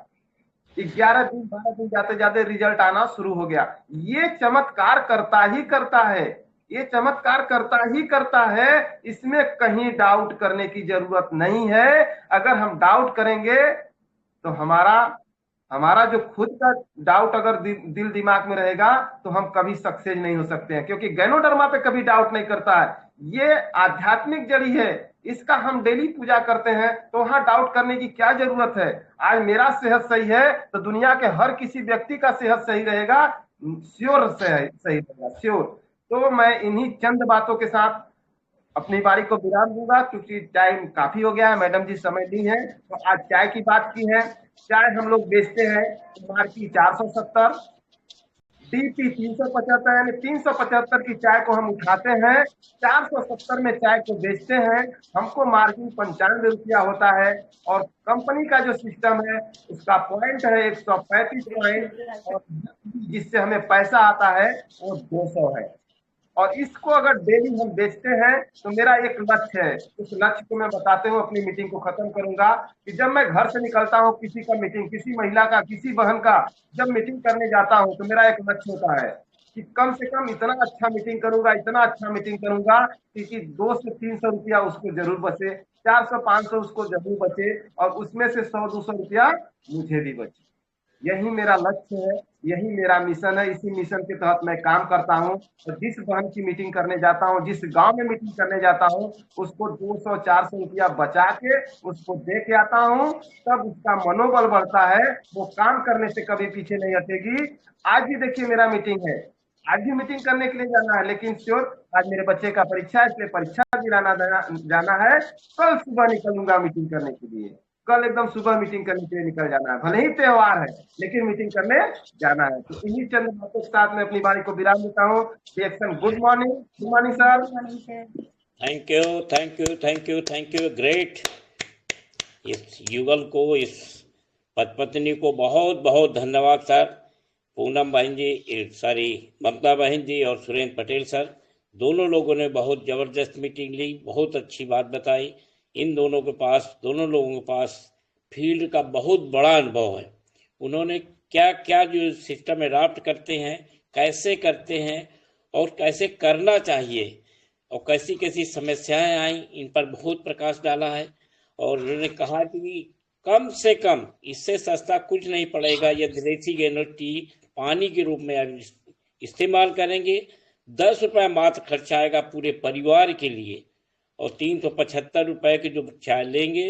11 दिन 12 दिन जाते जाते रिजल्ट आना शुरू हो गया। ये चमत्कार करता ही करता है, ये चमत्कार करता ही करता है, इसमें कहीं डाउट करने की जरूरत नहीं है। अगर हम डाउट करेंगे तो हमारा जो खुद का डाउट अगर दिल दिमाग में रहेगा तो हम कभी सक्सेस नहीं हो सकते हैं, क्योंकि गैनोडर्मा पे कभी डाउट नहीं करता है। ये आध्यात्मिक जड़ी है, इसका हम डेली पूजा करते हैं, तो वहां डाउट करने की क्या जरूरत है। आज मेरा सेहत सही है तो दुनिया के हर किसी व्यक्ति का सेहत सही रहेगा, श्योर सही रहेगा, श्योर। तो मैं इन्हीं चंद बातों के साथ अपनी बारी को विराम दूंगा, क्योंकि टाइम काफी हो गया है, मैडम जी समय दी है। तो आज चाय की बात की है, चाय हम लोग बेचते हैं, मार्की 470, DP 375 यानी 375 की चाय को हम उठाते हैं, 470 में चाय को बेचते हैं, हमको मार्जिन 95 रुपया होता है। और कंपनी का जो सिस्टम है उसका पॉइंट है 135 पॉइंट, और जिससे हमें पैसा आता है वो 200 है। और इसको अगर डेली हम बेचते हैं तो मेरा एक लक्ष्य है, उस लक्ष्य को मैं बताते हुए अपनी मीटिंग को खत्म करूंगा कि जब मैं घर से निकलता हूं, किसी का मीटिंग, किसी महिला का, किसी बहन का जब मीटिंग करने जाता हूं, तो मेरा एक लक्ष्य होता है कि कम से कम इतना अच्छा मीटिंग करूंगा, इतना अच्छा मीटिंग करूंगा कि 200 से 300 रुपया उसको जरूर बचे, 400 500 उसको जरूर बचे, और उसमें से 100-200 रुपया मुझे भी बचे। यही मेरा लक्ष्य है, यही मेरा मिशन है। इसी मिशन के तहत मैं काम करता हूँ। और जिस बहन की मीटिंग करने जाता हूँ, जिस गांव में मीटिंग करने जाता हूँ, उसको 200-400 रुपया बचा के उसको दे के आता हूँ, तब उसका मनोबल बढ़ता है, वो काम करने से कभी पीछे नहीं हटेगी। आज भी देखिए मेरा मीटिंग है, आज भी मीटिंग करने के लिए जाना है, लेकिन श्योर आज मेरे बच्चे का परीक्षा है, इसलिए परीक्षा दिलाना जाना है। कल सुबह निकलूंगा मीटिंग करने के लिए, कल एकदम सुबह मीटिंग करने के लिए निकल जाना है, भले ही त्योहार है लेकिन मीटिंग करने जाना है। तो इन्हीं चंद बातों के साथ मैं अपनी बारी को विराम देता हूँ। Reaction, good morning, good morning sir. Thank you, thank you, thank you, thank you, great. इस युगल को, इस पत्नी को बहुत बहुत धन्यवाद सर। पूनम बहन जी, सॉरी ममता बहन जी और सुरेंद्र पटेल सर, दोनों लोगों ने बहुत ज़बरदस्त मीटिंग ली, बहुत अच्छी बात बताई। इन दोनों लोगों के पास फील्ड का बहुत बड़ा अनुभव है। उन्होंने क्या क्या जो सिस्टम अडॉप्ट करते हैं, कैसे करते हैं और कैसे करना चाहिए, और कैसी कैसी समस्याएं आई, इन पर बहुत प्रकाश डाला है। और उन्होंने कहा कि कम से कम इससे सस्ता कुछ नहीं पड़ेगा यदि देसी ग्रेनुलेट टी पानी के रूप में आप इस्तेमाल करेंगे। 10 रुपये मात्र खर्च आएगा पूरे परिवार के लिए, और 375 रुपये के जो चाय लेंगे,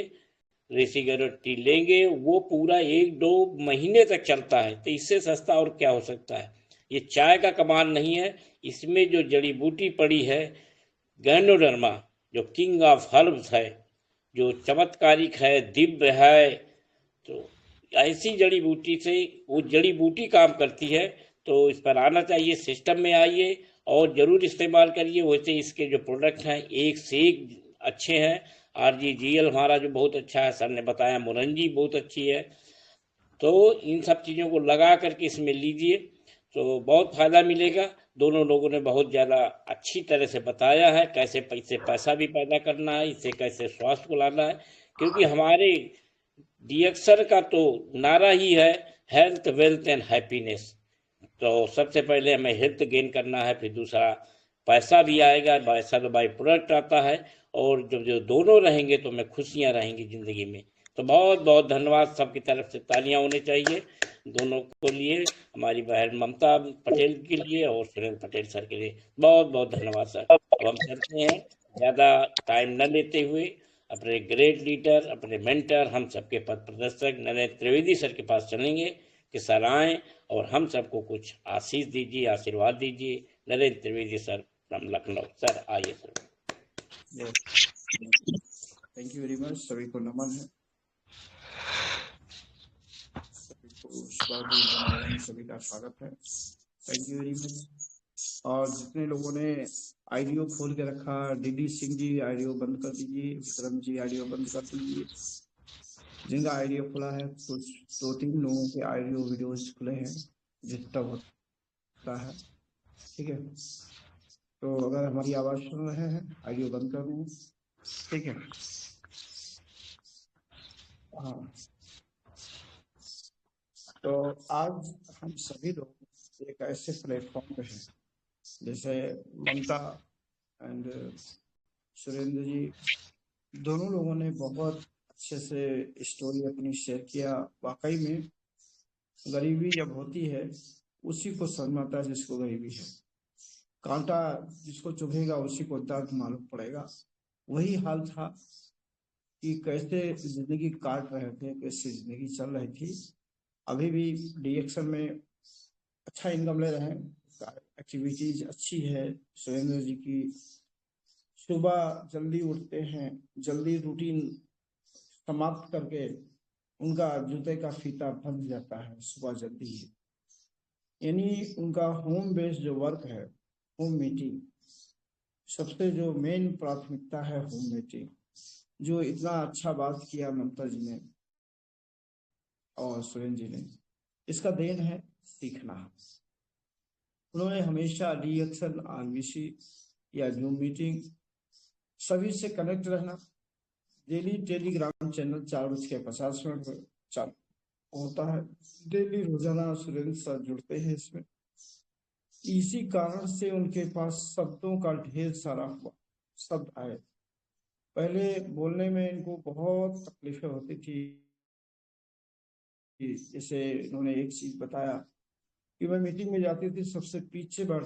देसी ग्रेनुलेट टी लेंगे, वो पूरा 1-2 महीने तक चलता है। तो इससे सस्ता और क्या हो सकता है। ये चाय का कमाल नहीं है, इसमें जो जड़ी बूटी पड़ी है, गैनोडर्मा, जो किंग ऑफ हर्ब्स है, जो चमत्कारिक है, दिव्य है, तो ऐसी जड़ी बूटी से वो जड़ी बूटी काम करती है। तो इस पर आना चाहिए, सिस्टम में आइए और ज़रूर इस्तेमाल करिए। वैसे इसके जो प्रोडक्ट हैं एक से एक अच्छे हैं। RGGL हमारा जो बहुत अच्छा है, सर ने बताया, मुरंजी बहुत अच्छी है। तो इन सब चीज़ों को लगा करके इसमें लीजिए तो बहुत फ़ायदा मिलेगा। दोनों लोगों ने बहुत ज़्यादा अच्छी तरह से बताया है कैसे पैसा भी पैदा करना है, इससे कैसे स्वास्थ्य को लाना है। क्योंकि हमारे DXR का तो नारा ही है हेल्थ, वेल्थ एंड हैप्पीनेस। तो सबसे पहले हमें हेल्थ गेन करना है, फिर दूसरा पैसा भी आएगा, पैसा तो बाई प्रोडक्ट आता है। और जब जो दोनों रहेंगे तो हमें खुशियाँ रहेंगी ज़िंदगी में। तो बहुत बहुत धन्यवाद, सबकी तरफ से तालियां होनी चाहिए दोनों को लिए, हमारी बहन ममता पटेल के लिए और सुरेंद्र पटेल सर के लिए बहुत बहुत धन्यवाद सर। अब हम चलते हैं, ज़्यादा टाइम न लेते हुए अपने ग्रेट लीडर, अपने मेंटर, हम सबके पथ प्रदर्शक नरेंद्र त्रिवेदी सर के पास चलेंगे कि सर आएँ और हम सबको कुछ आशीष दीजिए, आशीर्वाद दीजिए। Narendra Trivedi sir from Lucknow, sir आइए sir. Thank you very much. सभी को नमन है, सभी को सभी का स्वागत है। Thank you very much. और जितने लोगों ने आईडियो खोल के रखा, DD सिंह जी आईडियो बंद कर दीजिए, विक्रम जी आईडियो बंद कर दीजिए। जिनका आईडियो खुला है, कुछ 2-3 लोगों के आईडियो वीडियोस खुले हैं, डिस्टर्ब होता है, ठीक है। तो अगर हमारी आवाज सुन रहे हैं, आईडियो बंद कर दें, ठीक है। हाँ, तो आज हम सभी लोग एक ऐसे प्लेटफॉर्म पे हैं, जैसे ममता एंड सुरेंद्र जी, दोनों लोगों ने बहुत अच्छे से स्टोरी अपनी शेयर किया। वाकई में गरीबी जब होती है उसी को समझ आता है जिसको गरीबी है। कांटा जिसको चुभेगा उसी को दर्द मालूम पड़ेगा। वही हाल था कि कैसे जिंदगी काट रहे थे, कैसे जिंदगी चल रही थी। अभी भी DXR में अच्छा इनकम ले रहे हैं, एक्टिविटीज अच्छी है। सुरेंद्र जी की सुबह जल्दी उठते हैं, जल्दी रूटीन समाप्त करके उनका जूते का फीता बंध जाता है सुबह जल्दी ही। यानी उनका होम बेस्ड जो वर्क है, होम मीटिंग, सबसे जो मेन प्राथमिकता है होम मीटिंग, जो इतना अच्छा बात किया ममता जी ने और सुरेंद्र जी ने, इसका देन है सीखना। उन्होंने हमेशा रिएक्शन, आरबीसी या जूम मीटिंग, सभी से कनेक्ट रहना। डेली टेलीग्राम चैनल 4:50 पर चालू होता है। डेली रोजाना सुरेंद्र सर जुड़ते हैं इसमें। इसी कारण से उनके पास शब्दों का ढेर सारा हुआ, शब्द आए। पहले बोलने में इनको बहुत तकलीफें होती थी। जैसे उन्होंने एक चीज बताया कि मैं मीटिंग में जाती थी, सबसे पीछे बैठ